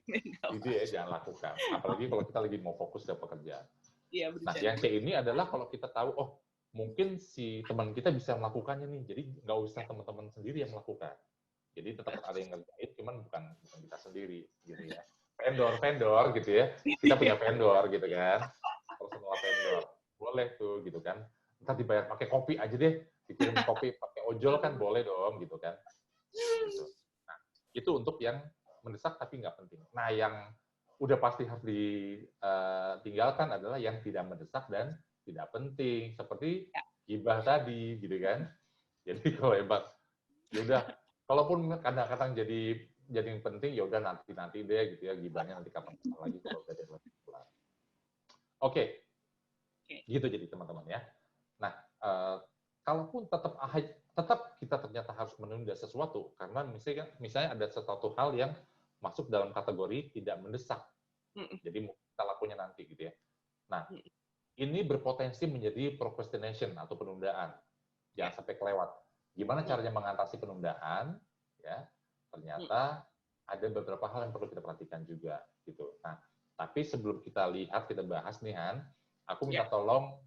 Jadi ya jangan lakukan. Apalagi kalau kita lagi mau fokus ke pekerjaan. Iya, Nah, bercanda. yang C ini adalah kalau kita tahu, oh mungkin si teman kita bisa melakukannya nih, jadi nggak usah teman-teman sendiri yang melakukan. Jadi tetap ada yang ngerjain, cuman bukan kita sendiri, gitu ya. Vendor gitu ya. Kita punya vendor gitu kan, personal vendor. Boleh tuh gitu kan. Ntar dibayar pakai kopi aja deh, dikirim kopi pakai ojol kan boleh dong gitu kan. Gitu. Nah, itu untuk yang mendesak tapi nggak penting. Nah, yang udah pasti harus ditinggalkan adalah yang tidak mendesak dan tidak penting, seperti gibah tadi, gitu kan. Jadi kalau hebat, ya udah, kalaupun kadang-kadang jadi yang penting, ya udah nanti deh gitu ya, gibahnya nanti kapan-kapan lagi kalau udah ada lebih kelar. Oke, gitu jadi teman-teman ya. Nah, kalaupun tetap kita ternyata harus menunda sesuatu karena misalnya ada sesuatu hal yang masuk dalam kategori tidak mendesak. Jadi kita lakunya nanti gitu ya. Nah, ini berpotensi menjadi procrastination atau penundaan. Jangan sampai kelewat. Gimana caranya mengatasi penundaan? Ya, ternyata ada beberapa hal yang perlu kita perhatikan juga gitu. Nah, tapi sebelum kita bahas nih Han, aku minta tolong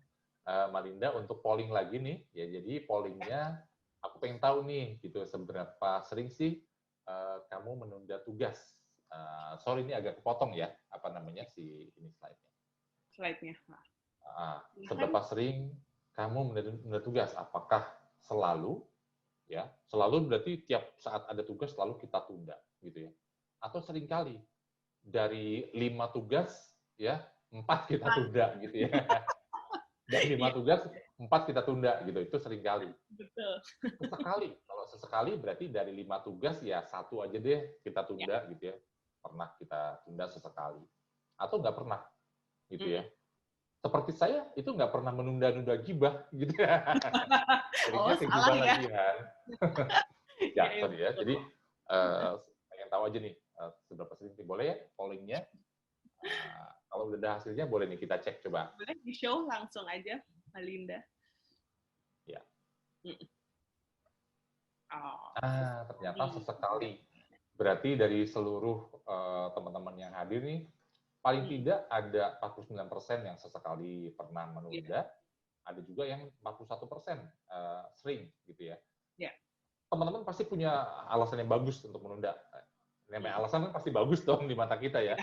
Malinda untuk polling lagi nih. Ya, jadi pollingnya aku pengen tahu nih gitu seberapa sering sih kamu menunda tugas. Sorry ini agak kepotong ya, apa namanya si ini slide-nya. Slide-nya. Seberapa sering kamu menunda tugas? Apakah selalu? Ya, selalu berarti tiap saat ada tugas selalu kita tunda, gitu ya. Atau seringkali dari 5 tugas, ya 4 kita tunda, gitu ya. Dari 5 tugas 4 kita tunda, gitu. Itu seringkali. Betul. Sesekali, kalau sesekali berarti dari 5 tugas ya 1 aja deh kita tunda, gitu ya. Pernah kita tunda sesekali. Atau nggak pernah, gitu ya. Seperti saya itu nggak pernah menunda-nunda gibah gitu ya. Jadinya ke salah gibah ya. lagi kan. Ya, sorry ya. Jadi pengen tahu aja nih seberapa sering sih boleh ya pollingnya. Kalau udah ada hasilnya boleh nih kita cek coba. Boleh di show langsung aja, Malinda. Ya. Ternyata Iya. sesekali. Berarti dari seluruh teman-teman yang hadir nih paling tidak ada 49% yang sesekali pernah menunda, ada juga yang 41% sering gitu ya. Teman-teman pasti punya alasan yang bagus untuk menunda. Namanya alasan kan pasti bagus dong di mata kita ya.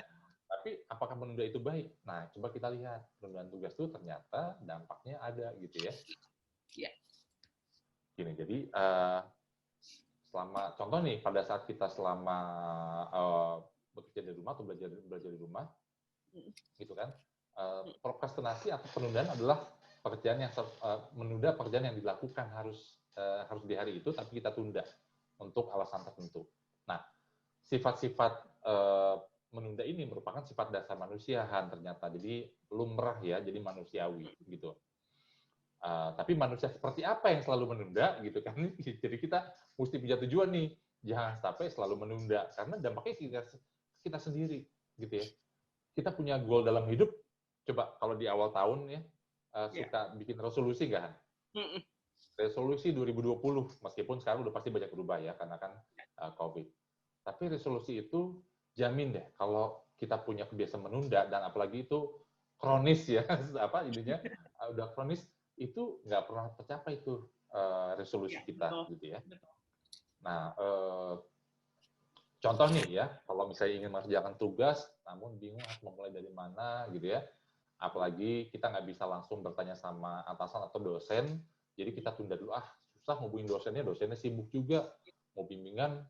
Tapi apakah menunda itu baik? Nah, coba kita lihat penundaan tugas itu ternyata dampaknya ada gitu ya. Gini, jadi selama contoh nih pada saat kita selama bekerja dari rumah atau belajar di rumah, gitu kan, prokrastinasi atau penundaan adalah pekerjaan yang menunda pekerjaan yang dilakukan harus di hari itu tapi kita tunda untuk alasan tertentu. Nah, sifat-sifat menunda ini merupakan sifat dasar manusia Han ternyata, jadi lumrah ya, jadi manusiawi gitu. Tapi manusia seperti apa yang selalu menunda gitu kan? Jadi kita mesti punya tujuan nih, jangan sampai selalu menunda karena dampaknya kita sendiri gitu ya. Kita punya goal dalam hidup. Coba kalau di awal tahun ya suka bikin resolusi nggak? Resolusi 2020 meskipun sekarang udah pasti banyak berubah ya karena kan COVID. Tapi resolusi itu jamin deh kalau kita punya kebiasaan menunda dan apalagi itu kronis ya apa intinya udah kronis itu nggak pernah tercapai itu resolusi kita gitu ya. Nah contoh nih ya kalau misalnya ingin mengerjakan tugas namun bingung harus memulai dari mana gitu ya. Apalagi kita nggak bisa langsung bertanya sama atasan atau dosen, jadi kita tunda dulu, susah ngubungin dosennya sibuk juga, mau bimbingan,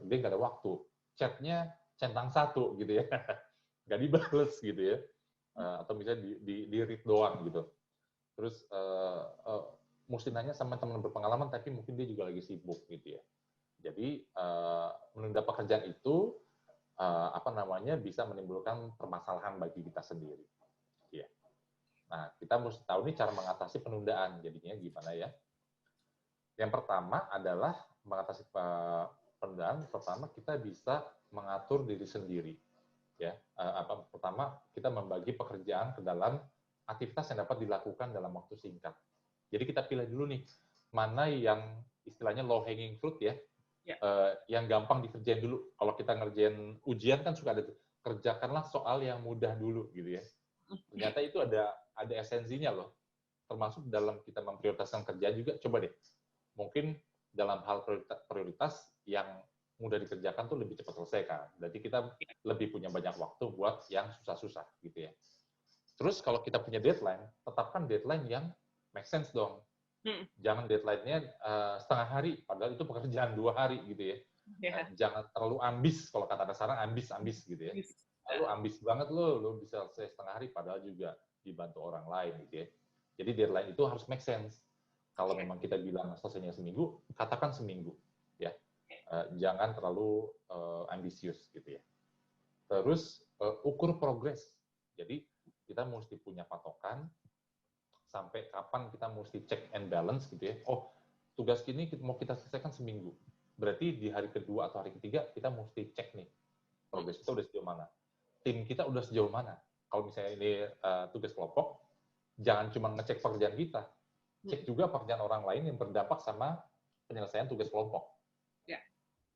dia nggak ada waktu, chatnya centang 1 gitu ya, nggak dibales gitu ya, atau misalnya di read doang gitu. Terus mesti nanya sama teman berpengalaman, tapi mungkin dia juga lagi sibuk gitu ya. Jadi menunda pekerjaan itu bisa menimbulkan permasalahan bagi kita sendiri. Nah, kita mesti tahu nih cara mengatasi penundaan, jadinya gimana ya. Yang pertama adalah mengatasi penundaan. Pertama, kita bisa mengatur diri sendiri. Ya, pertama kita membagi pekerjaan ke dalam aktivitas yang dapat dilakukan dalam waktu singkat. Jadi kita pilih dulu nih mana yang istilahnya low hanging fruit ya, yang gampang dikerjain dulu. Kalau kita ngerjain ujian kan suka ada tuh, kerjakanlah soal yang mudah dulu gitu ya. Ternyata itu ada esensinya loh. Termasuk dalam kita memprioritaskan kerja juga, coba deh. Mungkin dalam hal prioritas yang mudah dikerjakan tuh lebih cepat selesai kan. Berarti kita lebih punya banyak waktu buat yang susah-susah gitu ya. Terus kalau kita punya deadline, tetapkan deadline yang make sense dong. Jangan deadline-nya setengah hari, padahal itu pekerjaan 2 hari gitu ya. Jangan terlalu ambis, kalau kata ada sekarang ambis gitu ya. Lalu ambis banget lo bisa selesai setengah hari, padahal juga dibantu orang lain gitu ya. Jadi deadline itu harus make sense. Kalau memang kita bilang selesainya seminggu, katakan seminggu ya. Jangan terlalu ambisius gitu ya. Terus ukur progres. Jadi kita mesti punya patokan sampai kapan kita mesti check and balance gitu ya. Oh, tugas ini mau kita selesaikan seminggu. Berarti di hari kedua atau hari ketiga kita mesti cek nih progres kita udah sejauh mana. Tim kita udah sejauh mana. Kalau misalnya ini tugas kelompok, jangan cuma ngecek pekerjaan kita, cek juga pekerjaan orang lain yang berdampak sama penyelesaian tugas kelompok.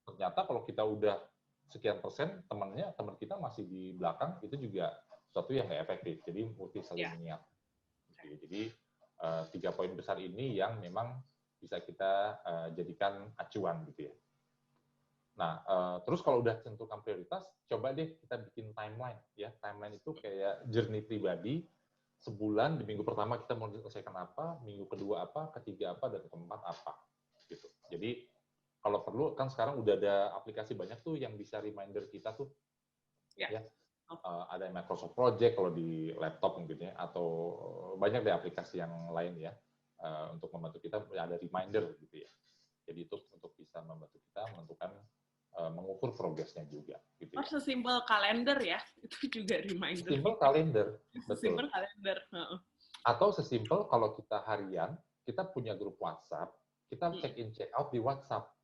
Ternyata kalau kita udah sekian persen, teman kita masih di belakang, itu juga sesuatu yang nggak efektif. Jadi mesti saling mengingat. Jadi 3 poin besar ini yang memang bisa kita jadikan acuan gitu ya. Nah, terus kalau udah tentukan prioritas, coba deh kita bikin timeline ya. Timeline itu kayak journey pribadi. Sebulan, di minggu pertama kita mau selesaikan apa, minggu kedua apa, ketiga apa, dan keempat apa. Gitu. Jadi kalau perlu kan sekarang udah ada aplikasi banyak tuh yang bisa reminder kita tuh. Ya. Ada Microsoft Project kalau di laptop mungkin ya, atau banyak deh aplikasi yang lain ya untuk membantu kita ada reminder gitu ya. Jadi itu untuk bisa membantu kita menentukan mengukur progresnya juga. Gitu ya. Sesimpel kalender ya, itu juga reminder. Sesimpel kalender, betul. Sesimpel kalender. Atau sesimpel kalau kita harian, kita punya grup WhatsApp, kita check in check out di WhatsApp.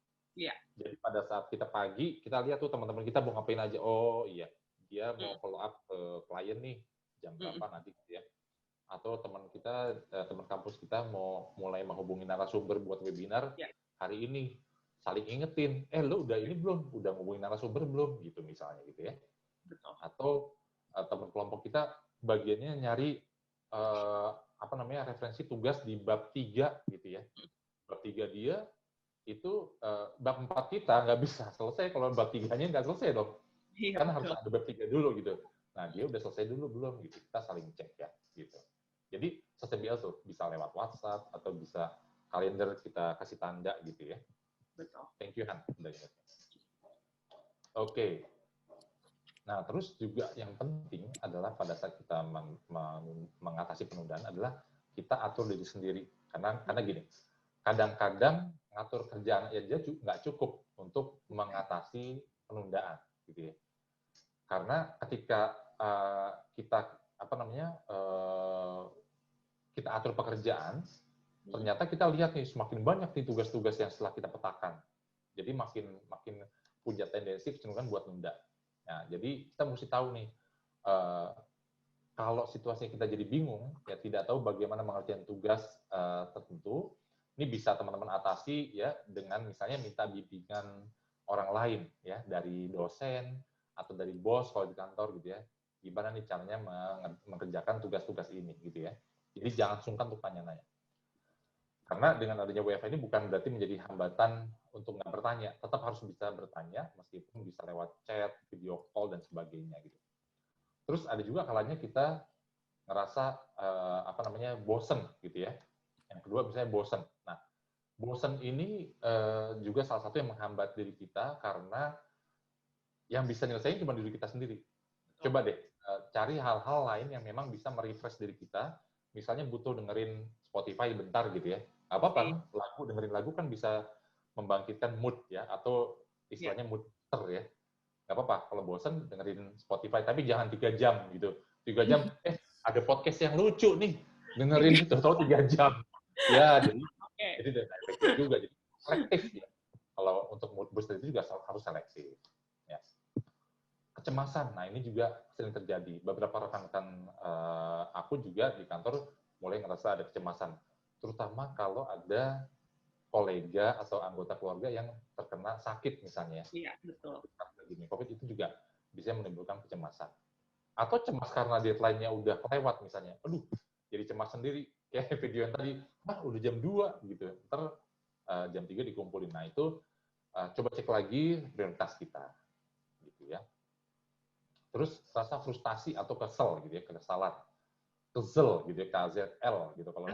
Jadi pada saat kita pagi, kita lihat tuh teman-teman kita mau ngapain aja. Oh iya, dia mau follow up ke klien nih jam berapa nanti gitu ya. Atau teman kita, teman kampus kita mau mulai menghubungi narasumber buat webinar hari ini, saling ingetin, lu udah ini belum, udah ngubungin narasumber belum, gitu misalnya gitu ya. Atau teman kelompok kita bagiannya nyari referensi tugas di bab 3 gitu ya. Bab 3 dia itu bab 4 kita nggak bisa selesai kalau bab 3-nya nggak selesai dong. Kan harus ada bab 3 dulu gitu. Nah, dia udah selesai dulu belum gitu. Kita saling cek ya gitu. Jadi sesimpel tuh bisa lewat WhatsApp atau bisa kalender kita kasih tanda gitu ya. Betul. Thank you Han. Oke. Nah, terus juga yang penting adalah pada saat kita mengatasi penundaan adalah kita atur diri sendiri. Karena gini, kadang-kadang ngatur kerjaan aja nggak cukup untuk mengatasi penundaan, gitu ya. Karena ketika kita kita atur pekerjaan, ternyata kita lihat nih semakin banyak nih tugas-tugas yang setelah kita petakan. Jadi makin punya tendensi kecenderungan buat nunda. Nah, jadi kita mesti tahu nih, kalau situasinya kita jadi bingung, ya tidak tahu bagaimana mengerjakan tugas tertentu, ini bisa teman-teman atasi ya dengan misalnya minta bimbingan orang lain ya, dari dosen atau dari bos kalau di kantor gitu ya. Gimana nih caranya mengerjakan tugas-tugas ini gitu ya. Jadi jangan sungkan untuk tanya-nanya. Karena dengan adanya WFH ini bukan berarti menjadi hambatan untuk nggak bertanya, tetap harus bisa bertanya meskipun bisa lewat chat, video call dan sebagainya gitu. Terus ada juga kalanya kita ngerasa bosen gitu ya. Yang kedua misalnya bosen. Nah, bosen ini juga salah satu yang menghambat diri kita karena yang bisa nyelesain cuma diri kita sendiri. Coba deh cari hal-hal lain yang memang bisa merefresh diri kita. Misalnya butuh dengerin Spotify bentar gitu ya. Apa-apa, dengerin lagu kan bisa membangkitkan mood ya, atau istilahnya mood ya. Nggak apa-apa, kalau bosen dengerin Spotify, tapi jangan 3 jam gitu. 3 jam, ada podcast yang lucu nih, dengerin itu, tahu 3 jam. Ya, jadi Jadi tidak efektif juga. Jadi selektif ya. Kalau untuk mood booster itu juga harus selektif. Ya. Kecemasan, nah ini juga sering terjadi. Beberapa rekan-rekan aku juga di kantor mulai ngerasa ada kecemasan. Terutama kalau ada kolega atau anggota keluarga yang terkena sakit misalnya. Iya, betul. Gini, COVID itu juga bisa menimbulkan kecemasan. Atau cemas karena deadline-nya udah kelewat misalnya. Aduh, jadi cemas sendiri. Kayak video yang tadi, udah jam 2 gitu. Ntar jam 3 dikumpulin. Nah itu coba cek lagi prioritas kita. Gitu ya. Terus rasa frustasi atau kesel gitu ya, kekesalan. Kesel gitu ya, KZL gitu. Kalau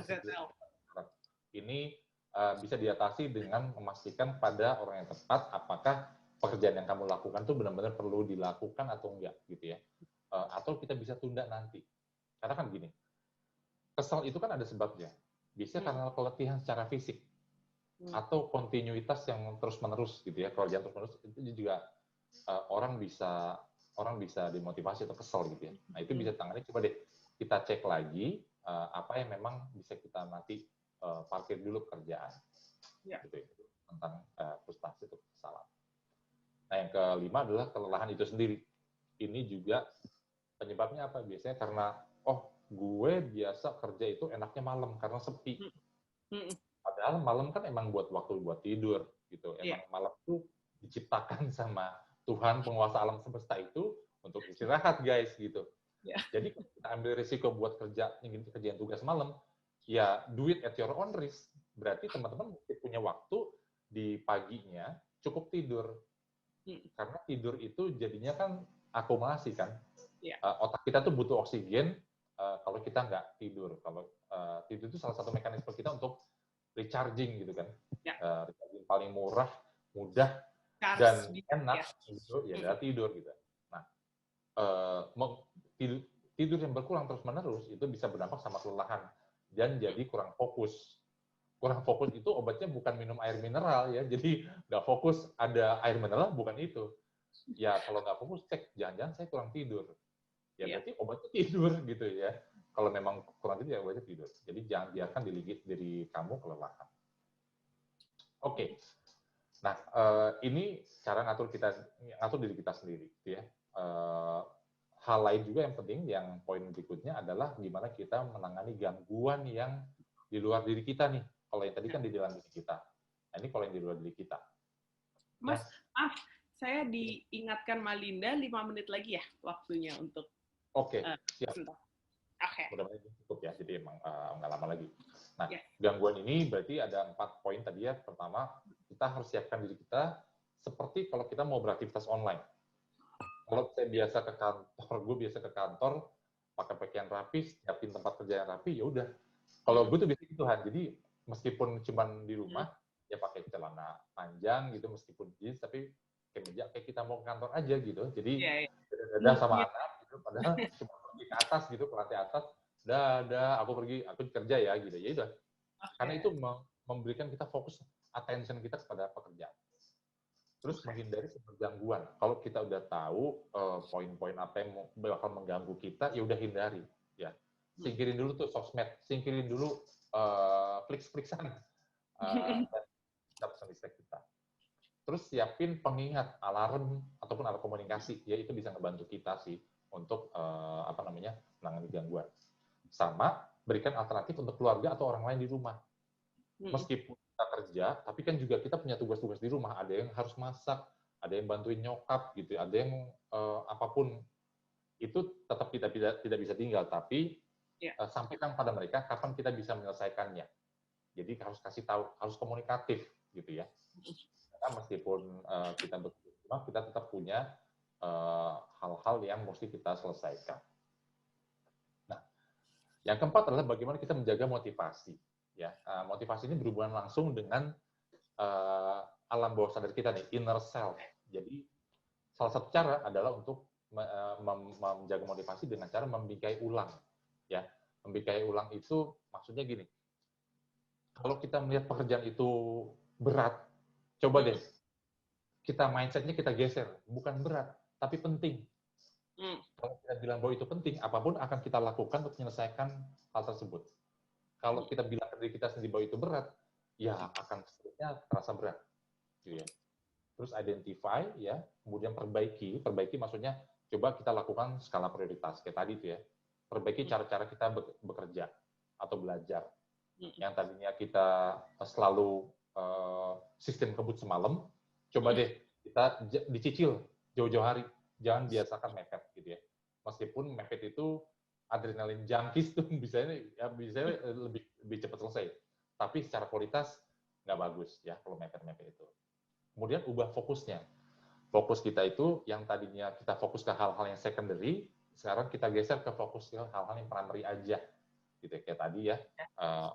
ini bisa diatasi dengan memastikan pada orang yang tepat apakah pekerjaan yang kamu lakukan itu benar-benar perlu dilakukan atau enggak gitu ya. Atau kita bisa tunda nanti. Karena kan gini, kesal itu kan ada sebabnya. Biasanya karena keletihan secara fisik atau kontinuitas yang terus-menerus gitu ya, kerjaan terus-menerus itu juga orang bisa dimotivasi atau kesal gitu ya. Nah itu bisa tangani, coba deh kita cek lagi apa yang memang bisa kita nanti parkir dulu pekerjaan. Ya. Gitu ya, tentang frustasi atau kekesalan. Nah yang kelima adalah kelelahan itu sendiri. Ini juga penyebabnya apa? Biasanya karena gue biasa kerja itu enaknya malam karena sepi. Padahal malam kan emang buat waktu buat tidur gitu. Emang malam itu diciptakan sama Tuhan penguasa alam semesta itu untuk istirahat guys gitu. Jadi kita ambil risiko buat kerjaan tugas malam, ya do it at your own risk. Berarti teman-teman mesti punya waktu di paginya cukup tidur. Karena tidur itu jadinya kan akumulasi kan. Otak kita tuh butuh oksigen kalau kita nggak tidur. Kalau tidur itu salah satu mekanisme kita untuk recharging gitu kan. Recharging paling murah, mudah, dan enak gitu ya tidur gitu. Nah, tidur yang berkurang terus-menerus itu bisa berdampak sama kelelahan dan jadi kurang fokus. Kurang fokus itu obatnya bukan minum air mineral ya, jadi nggak fokus ada air mineral bukan itu. Ya kalau nggak fokus cek, jangan-jangan saya kurang tidur. Ya berarti obatnya tidur gitu ya. Kalau memang kurang tidur ya obatnya tidur. Jadi jangan biarkan diri kamu kelelahan. Oke. Nah ini cara ngatur diri kita sendiri, gitu ya. Hal lain juga yang penting, yang poin berikutnya adalah gimana kita menangani gangguan yang di luar diri kita nih. Kalau yang tadi kan di dalam diri kita. Nah, ini kalau yang di luar diri kita. Mas, maaf, saya diingatkan Malinda 5 menit lagi ya waktunya untuk. Oke, siap. Oke. Mudah-mudahan cukup ya, jadi emang nggak lama lagi. Nah, gangguan ini berarti ada 4 poin tadi ya. Pertama, kita harus siapkan diri kita seperti kalau kita mau beraktivitas online. Kalau saya biasa ke kantor, gue biasa ke kantor, pakai pakaian rapi, siapin tempat kerja yang rapi, ya udah. Kalau gue tuh biasa gitu, Han. Jadi meskipun cuma di rumah, ya pakai celana panjang gitu, meskipun jeans, tapi kayak kita mau ke kantor aja gitu. Jadi dadah sama anak, gitu, padahal cuma pergi ke atas gitu, ke lantai atas, dadah, aku kerja ya gitu. Ya udah. Karena itu memberikan kita fokus attention kita kepada pekerjaan. Terus menghindari sumber gangguan. Kalau kita udah tahu poin-poin apa yang bakal mengganggu kita, ya udah hindari. Ya, singkirin dulu tuh sosmed, singkirin dulu fliks-fliksan, dan kita bisa kita. Terus siapin pengingat, alarm ataupun alat komunikasi, ya itu bisa ngebantu kita sih untuk menangani gangguan. Sama berikan alternatif untuk keluarga atau orang lain di rumah. Meskipun kita kerja, tapi kan juga kita punya tugas-tugas di rumah. Ada yang harus masak, ada yang bantuin nyokap gitu, ada yang apapun itu tetap kita tidak bisa tinggal. Tapi sampaikan pada mereka kapan kita bisa menyelesaikannya. Jadi harus kasih tahu, harus komunikatif gitu ya. Karena meskipun kita bekerja, kita tetap punya hal-hal yang mesti kita selesaikan. Nah, yang keempat adalah bagaimana kita menjaga motivasi. Ya, motivasi ini berhubungan langsung dengan alam bawah sadar kita nih, inner self. Jadi salah satu cara adalah untuk menjaga motivasi dengan cara membingkai ulang. Ya, membingkai ulang itu maksudnya gini. Kalau kita melihat pekerjaan itu berat, coba deh kita mindsetnya kita geser, bukan berat, tapi penting. Kalau kita bilang bahwa itu penting, apapun akan kita lakukan untuk menyelesaikan hal tersebut. Kalau kita bilang ke diri kita sendiri bahwa itu berat, ya akan seterusnya terasa berat, gitu ya. Terus identify, ya, kemudian perbaiki. Perbaiki maksudnya coba kita lakukan skala prioritas kayak tadi tuh ya. Perbaiki cara-cara kita bekerja atau belajar. Yang tadinya kita selalu sistem kebut semalam, coba deh kita dicicil jauh-jauh hari. Jangan biasakan mepet gitu ya. Meskipun mepet itu adrenalin junkies tuh bisa lebih cepat selesai. Tapi secara kualitas nggak bagus ya kalau mepet-mepet itu. Kemudian ubah fokusnya. Fokus kita itu yang tadinya kita fokus ke hal-hal yang secondary, sekarang kita geser ke fokus ke hal-hal yang primary aja. Gitu ya. Kayak tadi ya,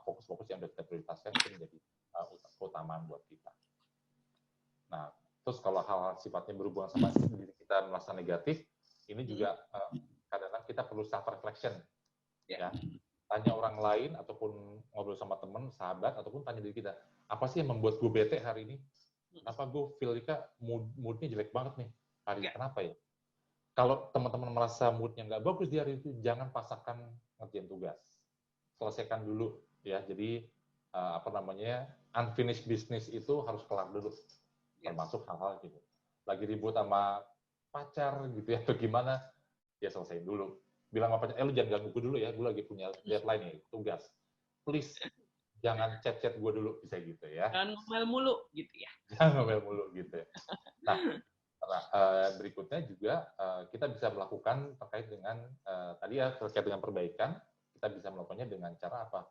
fokus-fokus yang sudah kita prioritaskan itu menjadi keutamaan buat kita. Nah, terus kalau hal-hal sifatnya berhubungan sama diri kita merasa negatif, ini juga kadang-kadang kita perlu self-reflection. Ya. Tanya orang lain, ataupun ngobrol sama teman, sahabat, ataupun tanya diri kita, apa sih yang membuat gue bete hari ini? Kenapa gue feel-nya mood-nya jelek banget nih hari ini? Kenapa ya? Kalau teman-teman merasa mood-nya nggak bagus di hari itu, jangan paksakan ngerjain tugas. Selesaikan dulu ya. Jadi unfinished business itu harus kelar dulu. Termasuk hal-hal gitu. Lagi ribut sama pacar gitu ya, atau gimana, ya selesaiin dulu. Bilang sama pacar, lu jangan ganggu gue dulu ya, gue lagi punya deadline nih, tugas. Please, jangan chat-chat gue dulu, bisa gitu ya. Jangan ngomel mulu, gitu ya. Jangan ngomel mulu, gitu ya. Nah, berikutnya juga kita bisa melakukan terkait dengan, tadi ya, terkait dengan perbaikan, kita bisa melakukannya dengan cara apa?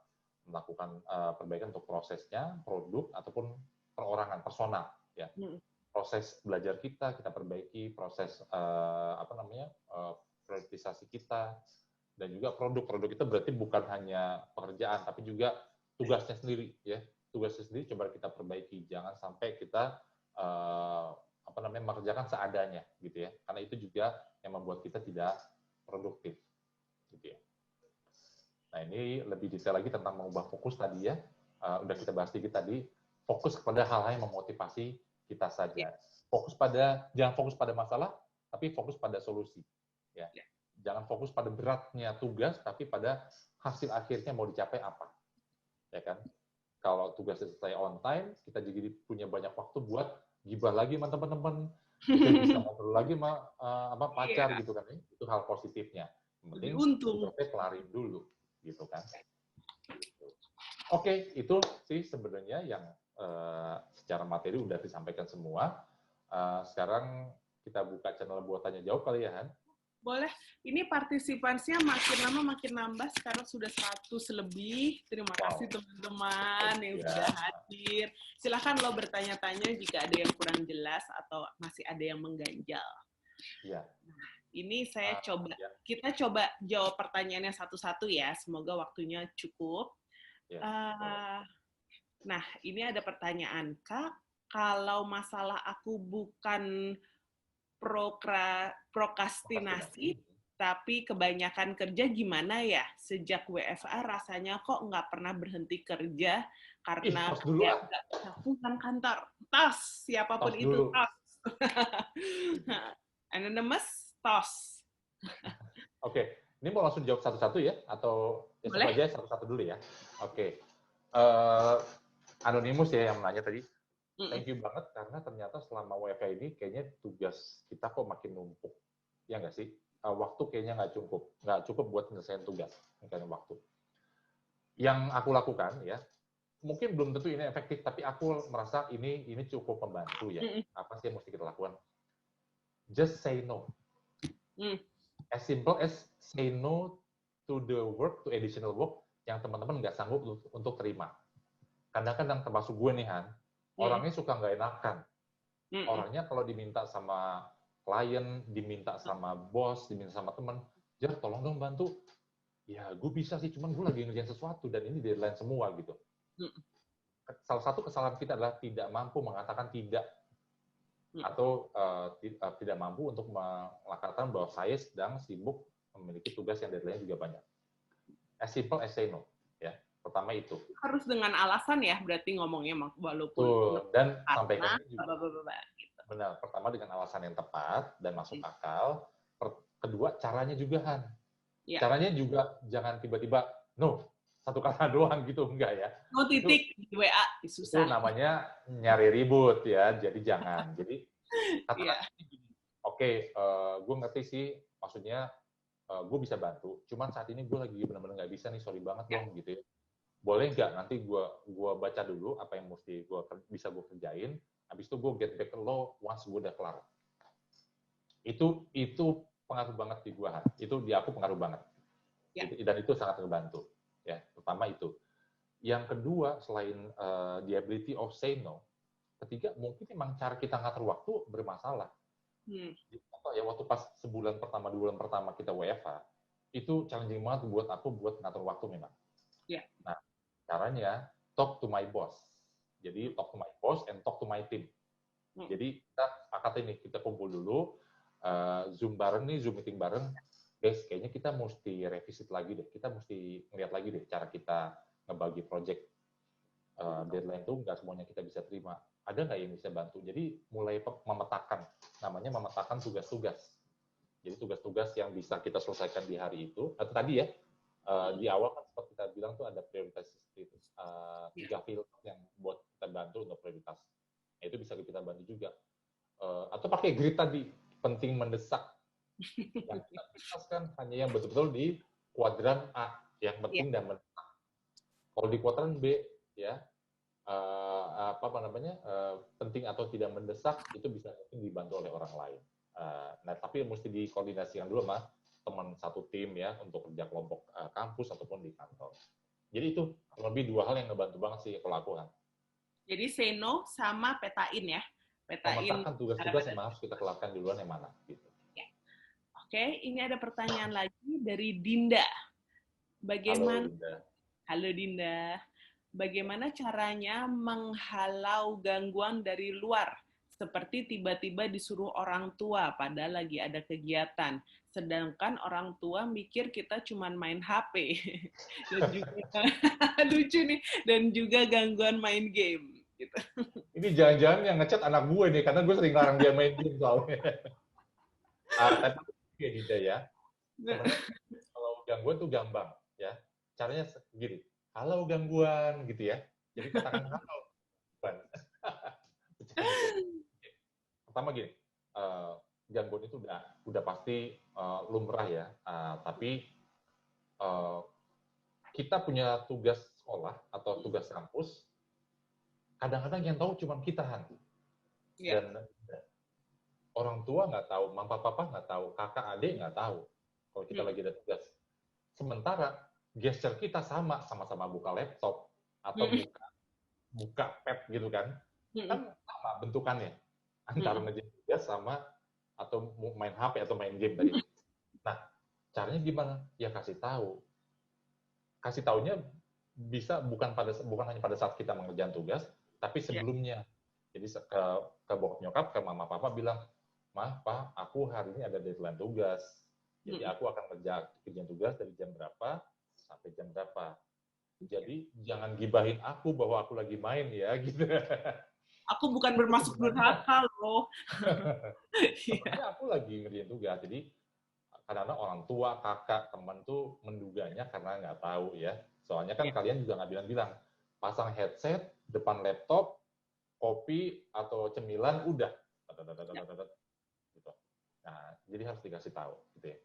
Melakukan perbaikan untuk prosesnya, produk, ataupun perorangan, personal. Ya. Proses belajar kita perbaiki, proses prioritisasi kita, dan juga produk itu berarti bukan hanya pekerjaan, tapi juga tugasnya sendiri ya. Tugasnya sendiri coba kita perbaiki, jangan sampai kita mengerjakan seadanya gitu ya, karena itu juga yang membuat kita tidak produktif gitu ya. Nah, ini lebih detail lagi tentang mengubah fokus tadi ya, udah kita bahas sedikit tadi, fokus kepada hal-hal yang memotivasi kita saja. Jangan fokus pada masalah, tapi fokus pada solusi. Ya. Jangan fokus pada beratnya tugas, tapi pada hasil akhirnya mau dicapai apa. Ya kan? Kalau tugasnya selesai on time, kita jadi punya banyak waktu buat gibah lagi sama teman-teman, kita bisa ngobrol lagi sama pacar gitu kan. Itu hal positifnya. Yang penting tugasnya kelarin dulu, gitu kan. Oke, itu sih sebenarnya yang secara materi udah disampaikan semua. Sekarang kita buka channel buat tanya jawab kali ya, Han? Boleh. Ini partisipannya makin lama makin nambah, sekarang sudah 100 lebih. Terima kasih teman-teman yang sudah hadir. Silahkan lo bertanya-tanya jika ada yang kurang jelas atau masih ada yang mengganjal. Ya. Nah, ini saya kita coba jawab pertanyaannya satu-satu ya. Semoga waktunya cukup. Ya. Nah, ini ada pertanyaan, Kak. Kalau masalah aku bukan prokrastinasi, tapi kebanyakan kerja gimana ya? Sejak WFA rasanya kok nggak pernah berhenti kerja karena nggak bisa pulang kantor. Tos, siapapun itu, tos. Anonymous, tos. Oke, ini mau langsung jawab satu-satu ya? Atau ya aja satu-satu dulu ya? Oke. Anonymous ya yang menanya tadi. Thank you banget, karena ternyata selama WFH ini kayaknya tugas kita kok makin numpuk. Ya nggak sih? Waktu kayaknya nggak cukup buat menyelesaikan tugas. Karena waktu. Yang aku lakukan ya, mungkin belum tentu ini efektif, tapi aku merasa ini cukup membantu ya. Apa sih yang mesti kita lakukan? Just say no. As simple as say no to the work, to additional work yang teman-teman nggak sanggup untuk terima. Kadang-kadang termasuk gue nih, Han, orangnya suka nggak enakan. Orangnya kalau diminta sama klien, diminta sama bos, diminta sama teman, Jar, tolong dong bantu. Ya, gue bisa sih, cuman gue lagi ngerjain sesuatu, dan ini deadline semua, gitu. Salah satu kesalahan kita adalah tidak mampu mengatakan tidak. Atau tidak mampu untuk mengatakan bahwa saya sedang sibuk memiliki tugas yang deadline juga banyak. As simple as say no. Ya. Pertama itu. Harus dengan alasan ya, berarti ngomongnya walaupun. Betul. Dan sampaikan juga. Gitu. Benar. Pertama dengan alasan yang tepat dan masuk akal. Kedua, caranya juga, Han. Ya. Caranya juga jangan tiba-tiba, no. satu kata doang gitu, enggak ya. No titik di WA, Itu susah. namanya nyari ribut ya, jadi jangan. Jadi Iya. katakan gini, oke, gue ngerti sih, maksudnya gue bisa bantu, cuman saat ini gue lagi benar-benar nggak bisa nih, sorry banget Ya. dong gitu ya. Boleh nggak nanti gue baca dulu apa yang mesti bisa gue kerjain, habis itu gue get back ke lo once gue udah kelar. Itu pengaruh banget di gue, itu di aku pengaruh banget. Ya. Dan itu sangat membantu. Ya, pertama itu. Yang kedua, selain the ability of say no, ketiga mungkin memang cara kita ngatur waktu bermasalah. Ya, waktu pas sebulan pertama, 2 bulan pertama kita WFH, itu challenging banget buat aku buat ngatur waktu memang. Ya. Nah, caranya talk to my boss. Jadi talk to my boss and talk to my team. Jadi kita sepakat ini, kita kumpul dulu, Zoom bareng nih, Zoom meeting bareng. Guys, kayaknya kita mesti revisit lagi deh. Kita mesti ngeliat lagi deh cara kita ngebagi project. Deadline tuh nggak semuanya kita bisa terima. Ada nggak yang bisa bantu? Jadi mulai memetakan, namanya memetakan tugas-tugas. Jadi tugas-tugas yang bisa kita selesaikan di hari itu, atau tadi ya, di awal kan seperti kita bilang tuh ada prioritas itu, 3 filter yang buat kita bantu untuk prioritas. Nah, itu bisa kita bantu juga. Atau pakai grid tadi, penting mendesak. Yang kita prioritaskan hanya yang betul-betul di kuadran A, yang penting dan mendesak. Kalau di kuadran B, ya, penting atau tidak mendesak, itu bisa dibantu oleh orang lain. Nah, tapi mesti dikoordinasikan dulu sama teman satu tim ya, untuk kerja kelompok kampus ataupun di kantor. Jadi itu lebih 2 hal yang ngebantu banget sih kalau aku kan. Jadi say no sama petain ya. Petain. Memetakan tugas-tugas yang harus kita kelarkan duluan yang mana gitu. Ya. Oke, ini ada pertanyaan lagi dari Dinda. Bagaimana? Halo Dinda. Bagaimana caranya menghalau gangguan dari luar? Seperti tiba-tiba disuruh orang tua padahal lagi ada kegiatan. Sedangkan orang tua mikir kita cuma main HP. Dan juga, lucu nih. Dan juga gangguan main game. Gitu. Ini jangan-jangan yang ngechat anak gue nih, karena gue sering larang dia main game soalnya. Tapi ya Dinda ya, sebenarnya kalau gangguan tuh gampang ya. Caranya gini, halo gangguan gitu ya. Jadi katakan halo gangguan. Pertama gini, gangguan itu udah pasti lumrah ya. Tapi kita punya tugas sekolah atau tugas kampus, kadang-kadang yang tahu cuma kita, Han. Dan orang tua nggak tahu, mama papa nggak tahu, kakak adik nggak tahu kalau kita lagi ada tugas. Sementara gesture kita sama-sama buka laptop atau buka pad gitu kan sama bentukannya antara ngerjain tugas sama atau main HP atau main game tadi. Nah, caranya gimana? Ya kasih tahu. Kasih taunya bisa bukan hanya pada saat kita mengerjakan tugas, tapi sebelumnya. Jadi ke bokap nyokap, ke mama papa bilang, "Ma, Pa, aku hari ini ada deadline tugas. Jadi aku akan kerjain tugas dari jam berapa sampai jam berapa. Jadi jangan gibahin aku bahwa aku lagi main ya," gitu. Aku bukan bermaksud durhaka loh. Sebenarnya aku lagi ngerjain tugas. Jadi kadang-kadang orang tua, kakak, teman tuh menduganya karena nggak tahu ya. Soalnya kan kalian juga nggak bilang-bilang. Pasang headset, depan laptop, kopi atau cemilan, udah. Gitu. Nah, jadi harus dikasih tahu. Gitu ya.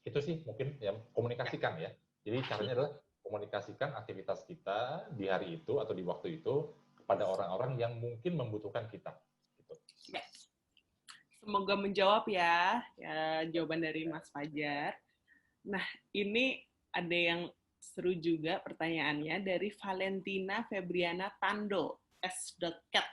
Itu sih mungkin ya, komunikasikan ya. Jadi caranya adalah komunikasikan aktivitas kita di hari itu atau di waktu itu kepada orang-orang yang mungkin membutuhkan kita. Gitu. Ya. Semoga menjawab ya jawaban dari Mas Fajar. Nah, ini ada yang seru juga pertanyaannya dari Valentina Febriana Tando, S.Cat.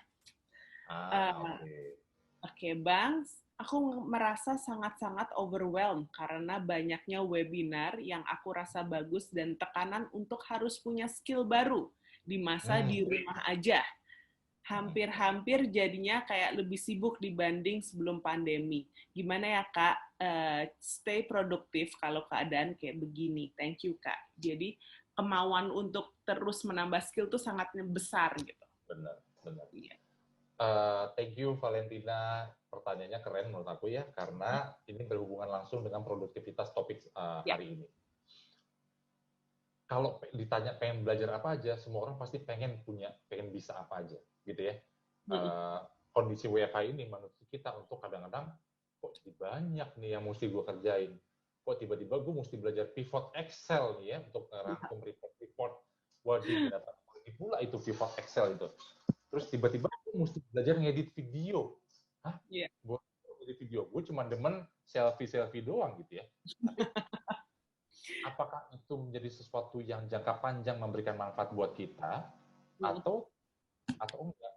Oke, Bang. Aku merasa sangat-sangat overwhelmed karena banyaknya webinar yang aku rasa bagus dan tekanan untuk harus punya skill baru di masa di rumah aja. Hampir-hampir jadinya kayak lebih sibuk dibanding sebelum pandemi. Gimana ya, Kak? Stay produktif kalau keadaan kayak begini. Thank you, Kak. Jadi kemauan untuk terus menambah skill tuh sangat besar gitu. Benar. Yeah. Thank you Valentina, pertanyaannya keren menurut aku ya, karena ini berhubungan langsung dengan produktivitas topik hari ini. kalau ditanya pengen belajar apa aja, semua orang pasti pengen bisa apa aja, gitu ya. Kondisi WFH ini menuntut kita untuk kadang-kadang kok jadi banyak nih yang mesti gue kerjain. Kok tiba-tiba gue mesti belajar pivot Excel nih ya untuk ngerangkum report-report. Waduh, ternyata pula itu pivot Excel itu. Terus tiba-tiba gue mesti belajar ngedit video. Hah? Yeah. Gue ngedit video, gue cuma demen selfie doang gitu ya. Tapi apakah itu menjadi sesuatu yang jangka panjang memberikan manfaat buat kita atau enggak?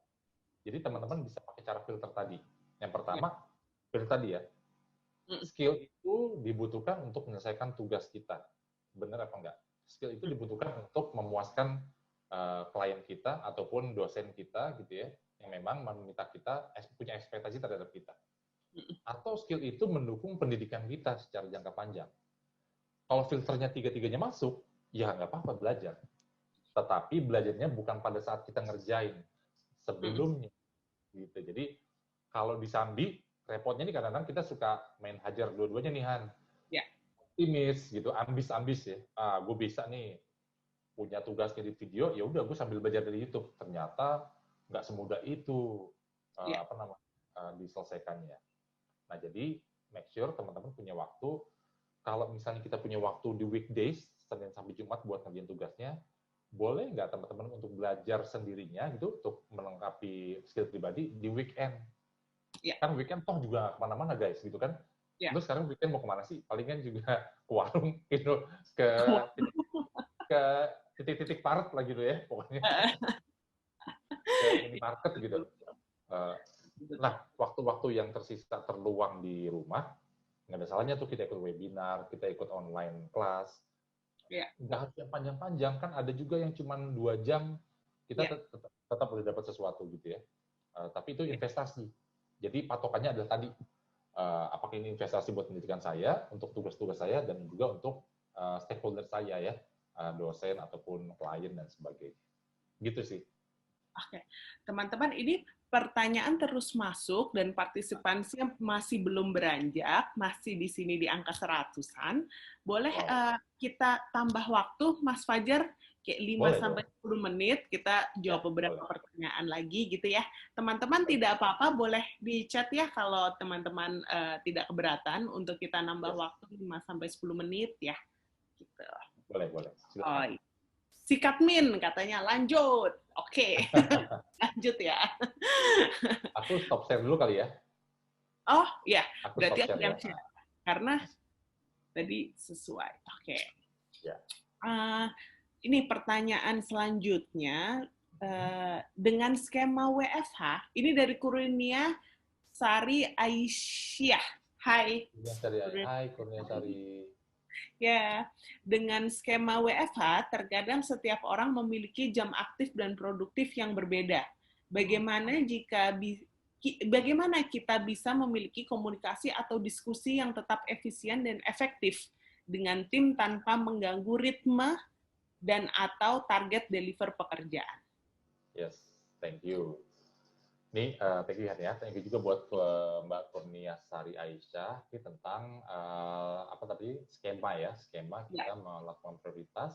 Jadi teman-teman bisa pakai cara filter tadi. Yang pertama, filter tadi ya. Skill itu dibutuhkan untuk menyelesaikan tugas kita. Benar apa enggak? Skill itu dibutuhkan untuk memuaskan klien kita ataupun dosen kita gitu ya, yang memang meminta kita punya ekspektasi terhadap kita. Atau skill itu mendukung pendidikan kita secara jangka panjang. Kalau filternya tiga-tiganya masuk, ya nggak apa-apa belajar. Tetapi belajarnya bukan pada saat kita ngerjain, sebelumnya. Gitu. Jadi kalau disambi, repotnya nih kadang-kadang kita suka main hajar dua-duanya nih Han. Ya. Optimis gitu, ambis ya. Gue bisa nih punya tugas ngedit video, ya udah gue sambil belajar dari YouTube. Ternyata nggak semudah itu diselesaikannya. Nah jadi make sure teman-teman punya waktu. Kalau misalnya kita punya waktu di weekdays, Senin sampai Jumat buat ngerjain tugasnya, boleh nggak teman-teman untuk belajar sendirinya gitu, untuk melengkapi skill pribadi di weekend? Yeah. Kan weekend toh juga kemana-mana guys, gitu kan? Yeah. Lu sekarang weekend mau kemana sih? Palingan juga ke warung, gitu, ke titik-titik paret lah gitu ya, pokoknya. Ke minimarket gitu. Nah, waktu-waktu yang tersisa terluang di rumah, nggak ada salahnya tuh kita ikut webinar, kita ikut online kelas. Nggak harus yang panjang-panjang, kan ada juga yang cuma 2 jam, kita tetap boleh dapat sesuatu gitu ya. Tapi itu investasi. Jadi patokannya adalah tadi, apakah ini investasi buat pendidikan saya, untuk tugas-tugas saya, dan juga untuk stakeholder saya ya, dosen ataupun klien dan sebagainya. Gitu sih. Oke, teman-teman, ini pertanyaan terus masuk dan partisipansinya masih belum beranjak, masih di sini di angka 100-an. Boleh kita tambah waktu, Mas Fajar, kayak 5-10 menit, kita jawab beberapa pertanyaan lagi gitu ya. Teman-teman tidak apa-apa, boleh di chat ya kalau teman-teman tidak keberatan untuk kita nambah waktu 5-10 menit ya. Gitu. Boleh. Silakan. Sikat Min katanya lanjut. Oke. Lanjut ya. Aku stop share dulu kali ya. Oh, ya. Berarti aku yang share. Karena tadi sesuai. Oke. Ya. Ini pertanyaan selanjutnya dengan skema WFH, ini dari Kurnia Sari Aisyah. Hai. Hai Kurnia Sari. Ya, dengan skema WFH, terkadang setiap orang memiliki jam aktif dan produktif yang berbeda. Bagaimana kita bisa memiliki komunikasi atau diskusi yang tetap efisien dan efektif dengan tim tanpa mengganggu ritme dan atau target deliver pekerjaan? Yes, thank you. Ini thank you ya, thank you juga buat Mbak Kurnia Sari Aisyah ini tentang apa tadi skema kita melakukan prioritas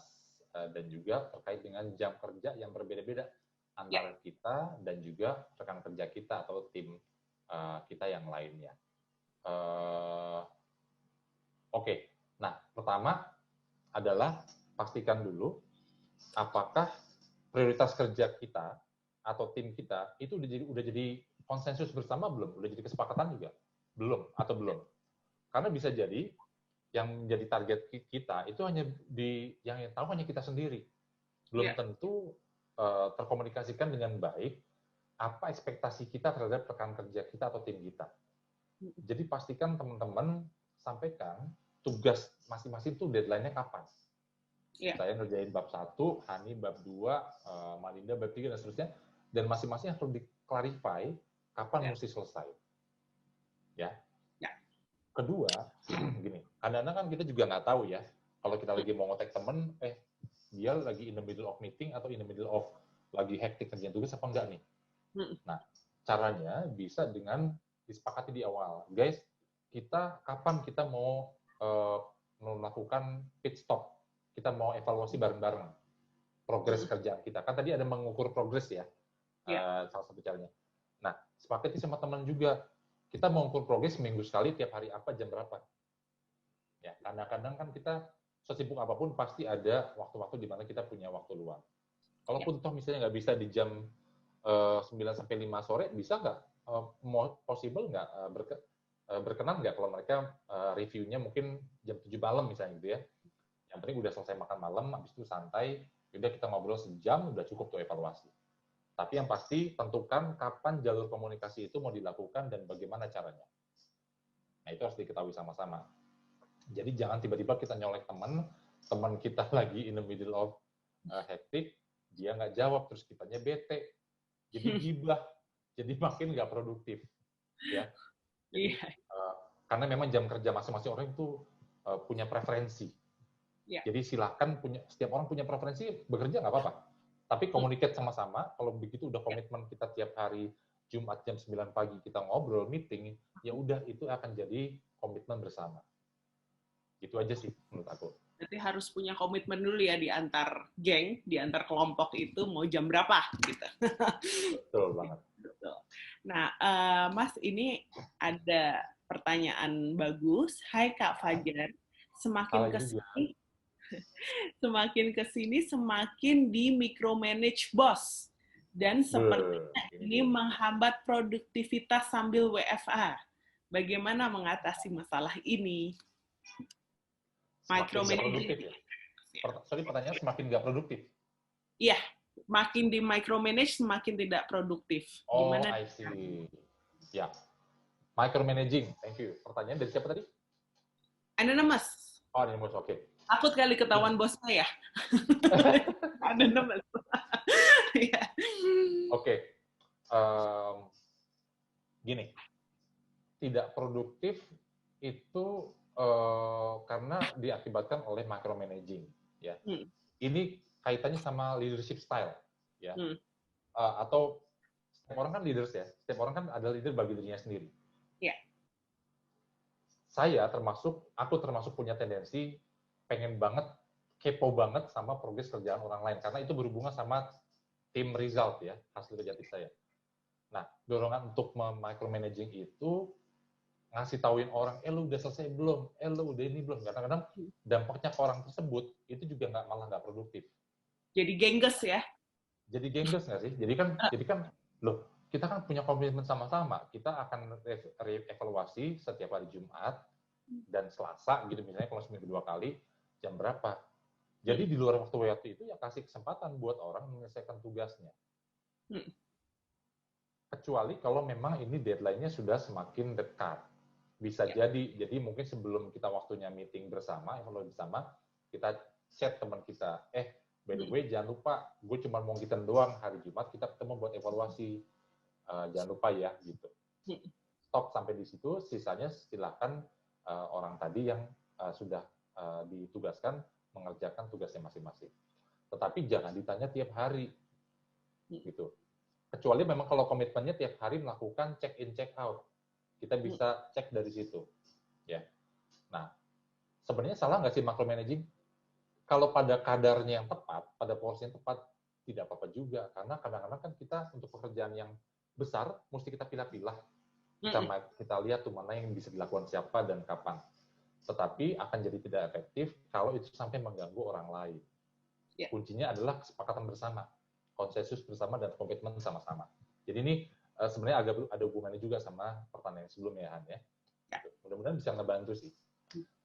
dan juga terkait dengan jam kerja yang berbeda-beda antara kita dan juga rekan kerja kita atau tim kita yang lainnya. Oke. Nah pertama adalah pastikan dulu apakah prioritas kerja kita atau tim kita itu udah jadi konsensus bersama belum? Udah jadi kesepakatan juga? Belum atau belum? Karena bisa jadi yang menjadi target kita itu hanya yang tahu hanya kita sendiri. Belum tentu terkomunikasikan dengan baik apa ekspektasi kita terhadap rekan kerja kita atau tim kita. Jadi pastikan teman-teman sampaikan tugas masing-masing itu deadline-nya kapan. Saya ngerjain bab 1, Hani bab 2, Malinda bab 3 dan seterusnya. Dan masing-masing harus di-clarify kapan mesti selesai. Ya. Kedua, gini, kadang-kadang kan kita juga nggak tahu ya, kalau kita lagi mau ngontak temen, dia lagi in the middle of meeting atau in the middle of lagi hektik kerjaan tugas apa enggak nih. Nah, caranya bisa dengan disepakati di awal. Guys, kapan kita mau melakukan pit stop. kita mau evaluasi bareng-bareng progres kerjaan kita. Kan tadi ada mengukur progres ya, salah satu caranya. Nah, sepakati sama teman juga, kita mau ukur progres seminggu sekali, tiap hari apa, jam berapa. Ya, kadang-kadang kan kita sesibuk apapun pasti ada waktu-waktu di mana kita punya waktu luang. Kalaupun toh misalnya nggak bisa di jam 9 sampai 5 sore, bisa nggak? Possible nggak? Berkenan nggak kalau mereka reviewnya mungkin jam 7 malam misalnya gitu ya. Yang penting udah selesai makan malam, habis itu santai, udah kita ngobrol sejam, udah cukup tuh evaluasi. Tapi yang pasti tentukan kapan jalur komunikasi itu mau dilakukan dan bagaimana caranya. Nah, itu harus diketahui sama-sama. Jadi jangan tiba-tiba kita nyolek teman kita lagi in the middle of hectic, dia nggak jawab, terus kitanya bete. Jadi gibah, jadi makin nggak produktif. Ya. Jadi, karena memang jam kerja masing-masing orang itu punya preferensi. Jadi silakan setiap orang punya preferensi, bekerja nggak apa-apa. Tapi communicate sama-sama, kalau begitu udah komitmen kita tiap hari Jumat jam 9 pagi kita ngobrol, meeting, ya udah itu akan jadi komitmen bersama. Itu aja sih menurut aku. Berarti harus punya komitmen dulu ya di antar geng, di antar kelompok itu mau jam berapa gitu. Betul banget. Betul. Nah, Mas, ini ada pertanyaan bagus. Hai Kak Fajar, semakin kesini semakin di micromanage bos dan sepertinya ini menghambat produktivitas sambil WFA. Bagaimana mengatasi masalah ini? Micromanaging. Sorry, pertanyaan semakin nggak produktif? Iya, makin di micromanage semakin tidak produktif. Gimana? I see. Ya, micromanaging. Thank you. Pertanyaan dari siapa tadi? Anonymous. Oh, Anonymous, oke. Takut kali ketahuan bosnya ya. Anonymous. Oke. Gini, tidak produktif itu karena diakibatkan oleh micromanaging. Ya. Ini kaitannya sama leadership style. Ya. Atau setiap orang kan leaders ya. Setiap orang kan ada leader bagi dirinya sendiri. Ya. Aku termasuk punya tendensi pengen banget, kepo banget sama progres kerjaan orang lain, karena itu berhubungan sama tim result ya, hasil kerja tim saya. Nah, dorongan untuk micromanaging itu ngasih tauin orang, lu udah selesai belum? Lu udah ini belum? Kadang-kadang dampaknya ke orang tersebut itu juga malah nggak produktif. Jadi gengges ya? Jadi gengges nggak sih? Jadi kan, loh, kita kan punya komitmen sama-sama. Kita akan evaluasi setiap hari Jumat dan Selasa, gitu misalnya kalau seminggu 2 kali, jam berapa. Jadi di luar waktu itu ya kasih kesempatan buat orang menyelesaikan tugasnya. Kecuali kalau memang ini deadline-nya sudah semakin dekat. Bisa jadi mungkin sebelum kita waktunya meeting bersama, evaluasi bersama, kita chat teman kita, by the way jangan lupa, gue cuma mau kita doang hari Jumat, kita ketemu buat evaluasi. Jangan lupa ya, gitu. Stop sampai di situ, sisanya silakan orang tadi yang sudah ditugaskan mengerjakan tugasnya masing-masing. Tetapi jangan ditanya tiap hari, gitu. Kecuali memang kalau komitmennya tiap hari melakukan check in check out, kita bisa cek dari situ, ya. Nah, sebenarnya salah nggak sih micromanaging? Kalau pada kadarnya yang tepat, pada porsi yang tepat, tidak apa-apa juga, karena kadang-kadang kan kita untuk pekerjaan yang besar mesti kita pilah-pilah. Kita lihat tuh mana yang bisa dilakukan siapa dan kapan. Tetapi akan jadi tidak efektif kalau itu sampai mengganggu orang lain. Kuncinya adalah kesepakatan bersama, konsensus bersama, dan komitmen sama-sama. Jadi ini sebenarnya ada hubungannya juga sama pertanyaan sebelumnya, Han, ya. Mudah-mudahan bisa ngebantu sih.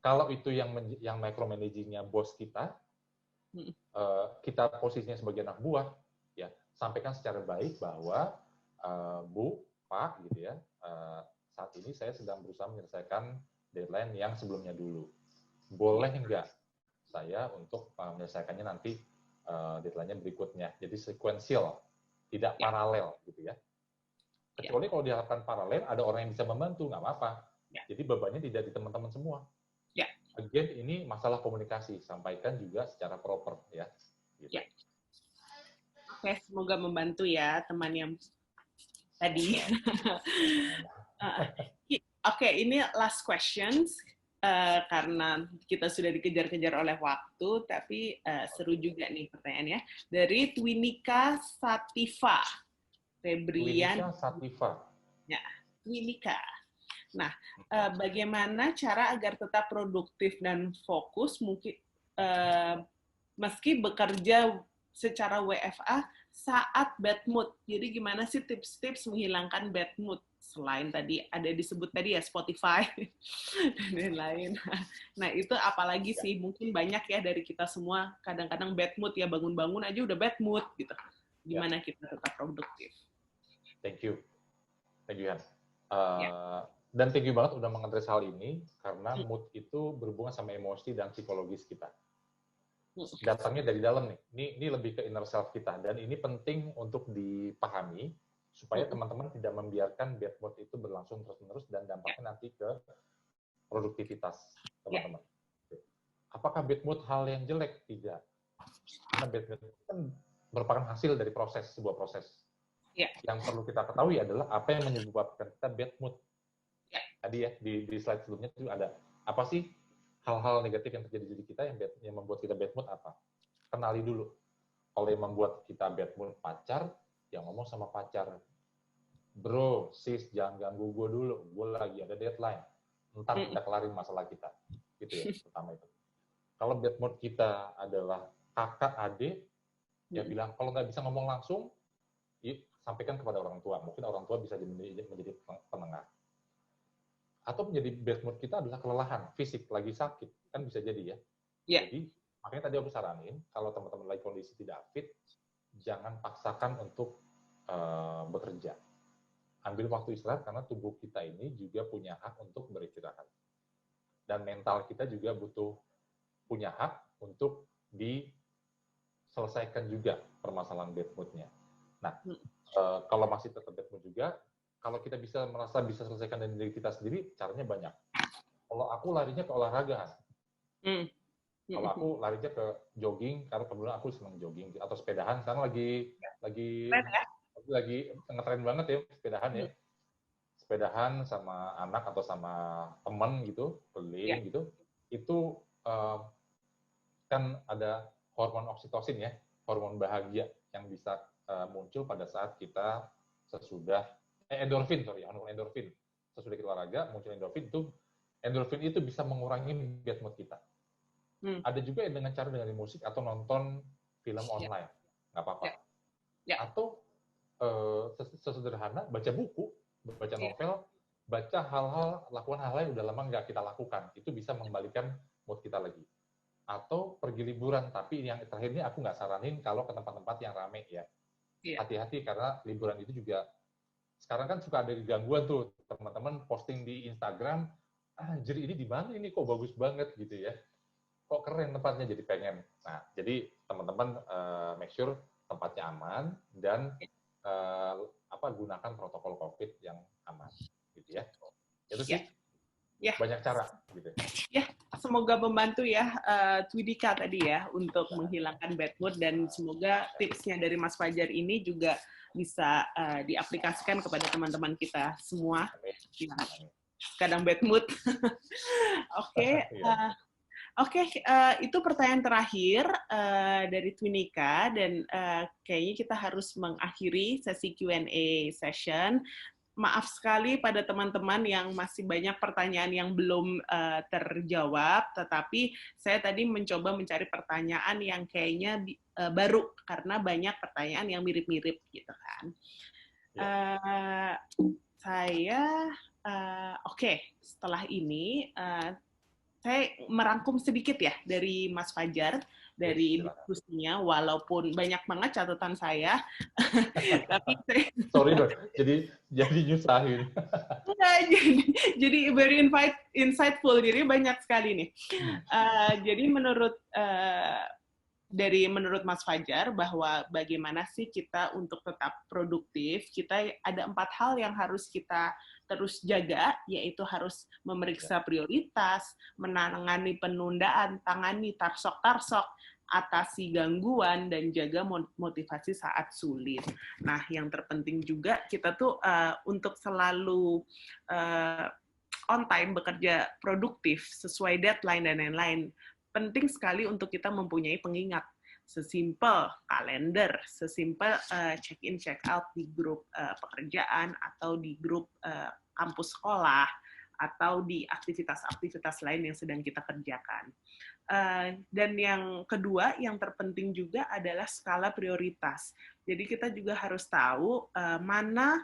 Kalau itu yang micromanaging-nya bos kita, kita posisinya sebagai anak buah, ya sampaikan secara baik bahwa Bu, Pak, gitu ya, saat ini saya sedang berusaha menyelesaikan deadline yang sebelumnya dulu. Boleh enggak saya untuk menyelesaikannya nanti deadline-nya berikutnya. Jadi sequential, tidak paralel gitu ya. Kecuali kalau diharapkan paralel, ada orang yang bisa membantu, nggak apa-apa. Jadi bebannya tidak di teman-teman semua. Again, ini masalah komunikasi, sampaikan juga secara proper ya. Gitu. Oke, semoga membantu ya teman yang tadi. Oke, ini last questions. karena kita sudah dikejar-kejar oleh waktu, tapi seru juga nih pertanyaannya. Dari Twinika Sativa. Febrian. Twinika Sativa. Ya, Twinika. Nah, bagaimana cara agar tetap produktif dan fokus mungkin meski bekerja secara WFA saat bad mood. Jadi gimana sih tips-tips menghilangkan bad mood? Selain tadi ada disebut tadi ya Spotify dan lain-lain. Nah itu apalagi sih, mungkin banyak ya dari kita semua kadang-kadang bad mood ya, bangun-bangun aja udah bad mood gitu. Gimana kita tetap produktif? Thank you Hans. Ya. Dan thank you banget udah mengadres hal ini, karena mood itu berhubungan sama emosi dan psikologis kita. Datangnya dari dalam nih. Ini lebih ke inner self kita, dan ini penting untuk dipahami supaya teman-teman tidak membiarkan bad mood itu berlangsung terus-menerus dan dampaknya nanti ke produktivitas teman-teman. Apakah bad mood hal yang jelek? Tidak. Karena bad mood itu kan merupakan hasil dari sebuah proses. Yang perlu kita ketahui adalah apa yang menyebabkan kita bad mood. Tadi ya di slide sebelumnya itu ada apa sih hal-hal negatif yang terjadi di kita yang membuat kita bad mood apa? Kenali dulu. Kalau yang membuat kita bad mood pacar, ya ngomong sama pacar. Bro, sis, jangan ganggu gue dulu. Gue lagi ada deadline. Ntar kita kelarin masalah kita. Gitu ya, pertama itu. Kalau bad mood kita adalah kakak, adik, ya bilang, kalau nggak bisa ngomong langsung, sampaikan kepada orang tua. Mungkin orang tua bisa menjadi penengah. Atau menjadi bad mood kita adalah kelelahan, fisik, lagi sakit. Kan bisa jadi ya. Jadi, makanya tadi aku saranin, kalau teman-teman lagi kondisi tidak fit, jangan paksakan untuk bekerja. Ambil waktu istirahat, karena tubuh kita ini juga punya hak untuk beristirahat. Dan mental kita juga punya hak untuk diselesaikan juga permasalahan bad mood-nya. Nah, kalau masih tetap bad mood juga, kalau kita merasa bisa selesaikan dari diri kita sendiri, caranya banyak. Kalau aku larinya ke olahraga. Kalau aku larinya ke jogging, karena kebetulan aku senang jogging, atau sepedahan. Sekarang lagi ngetren banget ya sepedahan ya. Sepedahan sama anak atau sama teman gitu, keliling gitu. Itu kan ada hormon oksitosin ya, hormon bahagia yang bisa muncul pada saat kita sesudah endorfin. Sesudah kita olahraga muncul endorfin itu bisa mengurangi bad mood kita. Ada juga yang dengan musik atau nonton film online, nggak apa-apa. Atau sesederhana baca buku, baca novel, lakukan hal-hal yang udah lama nggak kita lakukan. Itu bisa mengembalikan mood kita lagi. Atau pergi liburan, tapi yang terakhir ini aku nggak saranin kalau ke tempat-tempat yang rame ya. Hati-hati, karena liburan itu juga sekarang kan suka ada gangguan tuh, teman-teman posting di Instagram, jadi ini di mana ini kok bagus banget gitu ya, kok keren tempatnya, jadi pengen. Nah, jadi teman-teman make sure tempatnya aman dan gunakan protokol COVID yang aman, gitu ya. Itu sih banyak cara, gitu. Ya, semoga membantu ya Twidika tadi ya untuk menghilangkan bad mood, dan semoga tipsnya dari Mas Fajar ini juga bisa diaplikasikan kepada teman-teman kita semua. Kadang bad mood. Oke, itu pertanyaan terakhir dari Twinika, dan kayaknya kita harus mengakhiri sesi Q&A session. Maaf sekali pada teman-teman yang masih banyak pertanyaan yang belum terjawab, tetapi saya tadi mencoba mencari pertanyaan yang kayaknya baru, karena banyak pertanyaan yang mirip-mirip gitu kan. Setelah ini saya merangkum sedikit ya dari Mas Fajar, dari diskusinya, walaupun banyak banget catatan saya, tapi sorry dong, jadi nyusahin. Jadi very insightful, jadi banyak sekali nih. Jadi menurut Mas Fajar, bahwa bagaimana sih kita untuk tetap produktif, kita ada 4 hal yang harus kita terus jaga, yaitu harus memeriksa prioritas, menangani penundaan, tangani tarsok-tarsok, atasi gangguan, dan jaga motivasi saat sulit. Nah, yang terpenting juga kita tuh untuk selalu on time, bekerja produktif, sesuai deadline, dan lain-lain, penting sekali untuk kita mempunyai pengingat. Sesimpel kalender, sesimpel check-in, check-out di grup pekerjaan, atau di grup kampus sekolah, atau di aktivitas-aktivitas lain yang sedang kita kerjakan. Dan yang kedua, yang terpenting juga adalah skala prioritas. Jadi kita juga harus tahu mana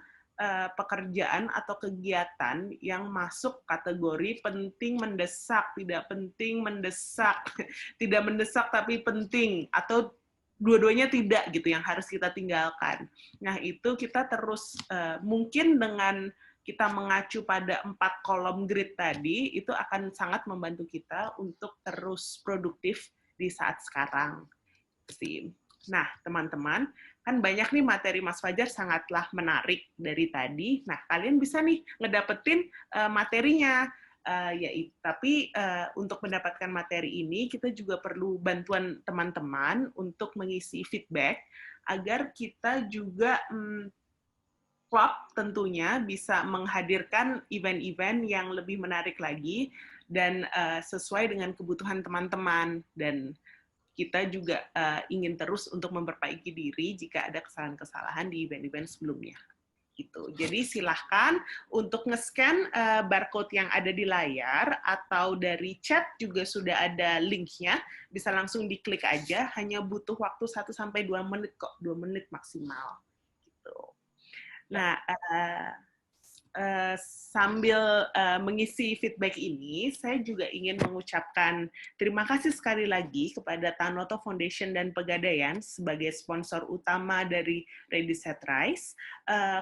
pekerjaan atau kegiatan yang masuk kategori penting mendesak, tidak penting mendesak, tidak mendesak tapi penting, atau dua-duanya tidak gitu yang harus kita tinggalkan. Nah, itu kita terus mungkin dengan kita mengacu pada 4 kolom grid tadi, itu akan sangat membantu kita untuk terus produktif di saat sekarang. Nah, teman-teman, kan banyak nih materi Mas Fajar sangatlah menarik dari tadi. Nah, kalian bisa nih ngedapetin materinya. Tapi untuk mendapatkan materi ini, kita juga perlu bantuan teman-teman untuk mengisi feedback, agar kita juga klub tentunya bisa menghadirkan event-event yang lebih menarik lagi, dan sesuai dengan kebutuhan teman-teman. Dan kita juga ingin terus untuk memperbaiki diri jika ada kesalahan-kesalahan di event-event sebelumnya. Gitu. Jadi silahkan untuk nge-scan barcode yang ada di layar, atau dari chat juga sudah ada linknya, bisa langsung diklik aja, hanya butuh waktu 1-2 menit kok, 2 menit maksimal. Gitu. Nah, sambil mengisi feedback ini, saya juga ingin mengucapkan terima kasih sekali lagi kepada Tanoto Foundation dan Pegadaian sebagai sponsor utama dari Ready Set Rise,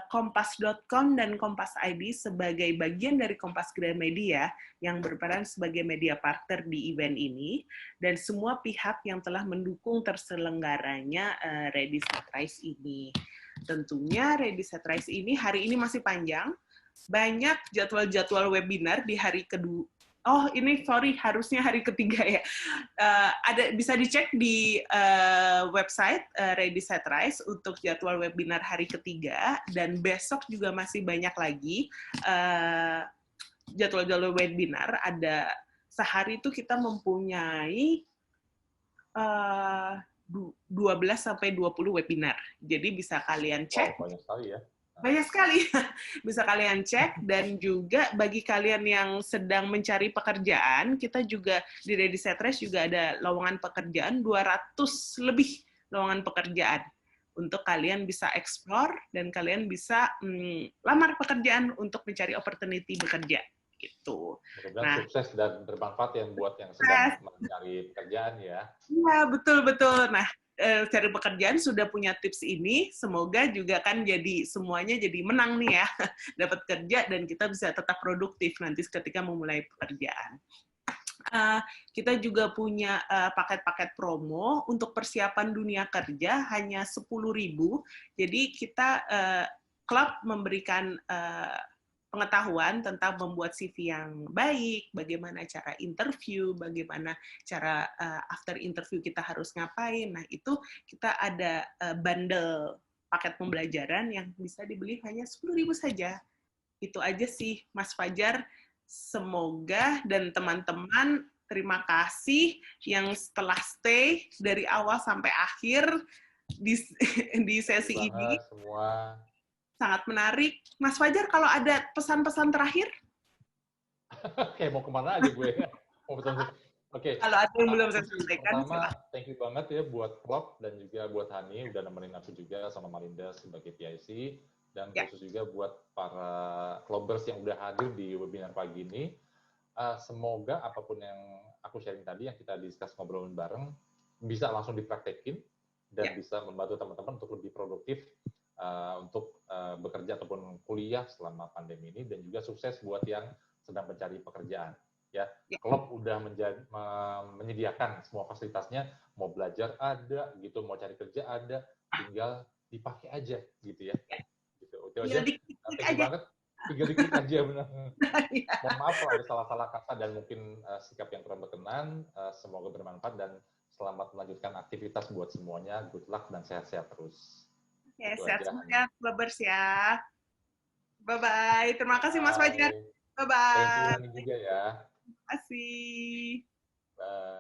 Kompas.com dan Kompas ID sebagai bagian dari Kompas Gramedia yang berperan sebagai media partner di event ini, dan semua pihak yang telah mendukung terselenggaranya Ready Set Rise ini. Tentunya Ready Set Rise ini hari ini masih panjang, banyak jadwal-jadwal webinar di hari kedua. Oh, ini harusnya hari ketiga ya. Bisa dicek di website Ready Set Rise untuk jadwal webinar hari ketiga, dan besok juga masih banyak lagi jadwal-jadwal webinar. Ada sehari itu kita mempunyai 12-20 webinar. Jadi bisa kalian cek. Wow, banyak sekali ya. Banyak sekali. Bisa kalian cek, dan juga bagi kalian yang sedang mencari pekerjaan, kita juga di Ready Set Rise juga ada lowongan pekerjaan, 200 lebih lowongan pekerjaan untuk kalian bisa explore, dan kalian bisa lamar pekerjaan untuk mencari opportunity bekerja. Gitu. Mudah-mudahan sukses dan bermanfaat yang buat yang sedang mencari pekerjaan ya. Iya, betul-betul. Nah, cari pekerjaan sudah punya tips ini, semoga juga kan jadi semuanya jadi menang nih ya, dapat kerja dan kita bisa tetap produktif nanti ketika memulai pekerjaan. Kita juga punya paket-paket promo untuk persiapan dunia kerja hanya 10.000. Jadi kita klub memberikan pengetahuan tentang membuat CV yang baik, bagaimana cara interview, bagaimana cara after interview kita harus ngapain. Nah, itu kita ada bundle paket pembelajaran yang bisa dibeli hanya 10.000 saja. Itu aja sih, Mas Fajar. Semoga dan teman-teman, terima kasih yang setelah stay dari awal sampai akhir di sesi ini. Semua. Sangat menarik. Mas Fajar, kalau ada pesan-pesan terakhir? Oke, mau kemana aja gue? Oke. Kalau ada yang belum saya sampaikan. Pertama, thank you banget ya buat Klop dan juga buat Hani, udah nemenin aku juga sama Malinda sebagai PIC, dan khusus juga buat para Klobers yang udah hadir di webinar pagi ini. Semoga apapun yang aku sharing tadi, yang kita discuss ngobrolin bareng, bisa langsung dipraktekin, dan bisa membantu teman-teman untuk lebih produktif untuk bekerja ataupun kuliah selama pandemi ini, dan juga sukses buat yang sedang mencari pekerjaan. Ya, Klop udah menyediakan semua fasilitasnya, mau belajar ada, gitu, mau cari kerja ada, tinggal dipakai aja, gitu ya. Gitu. Itu aja. Thank you banget. Tinggal diklik aja, benar. Mohon maaf kalau ada salah-salah kata dan mungkin sikap yang kurang berkenan. Semoga bermanfaat dan selamat melanjutkan aktivitas buat semuanya. Good luck dan sehat-sehat terus. Sehat semuanya, Klobers ya. Bye-bye. Terima kasih, Mas Fajar. Thank you Bye-bye. Hani juga ya. Terima kasih. Bye.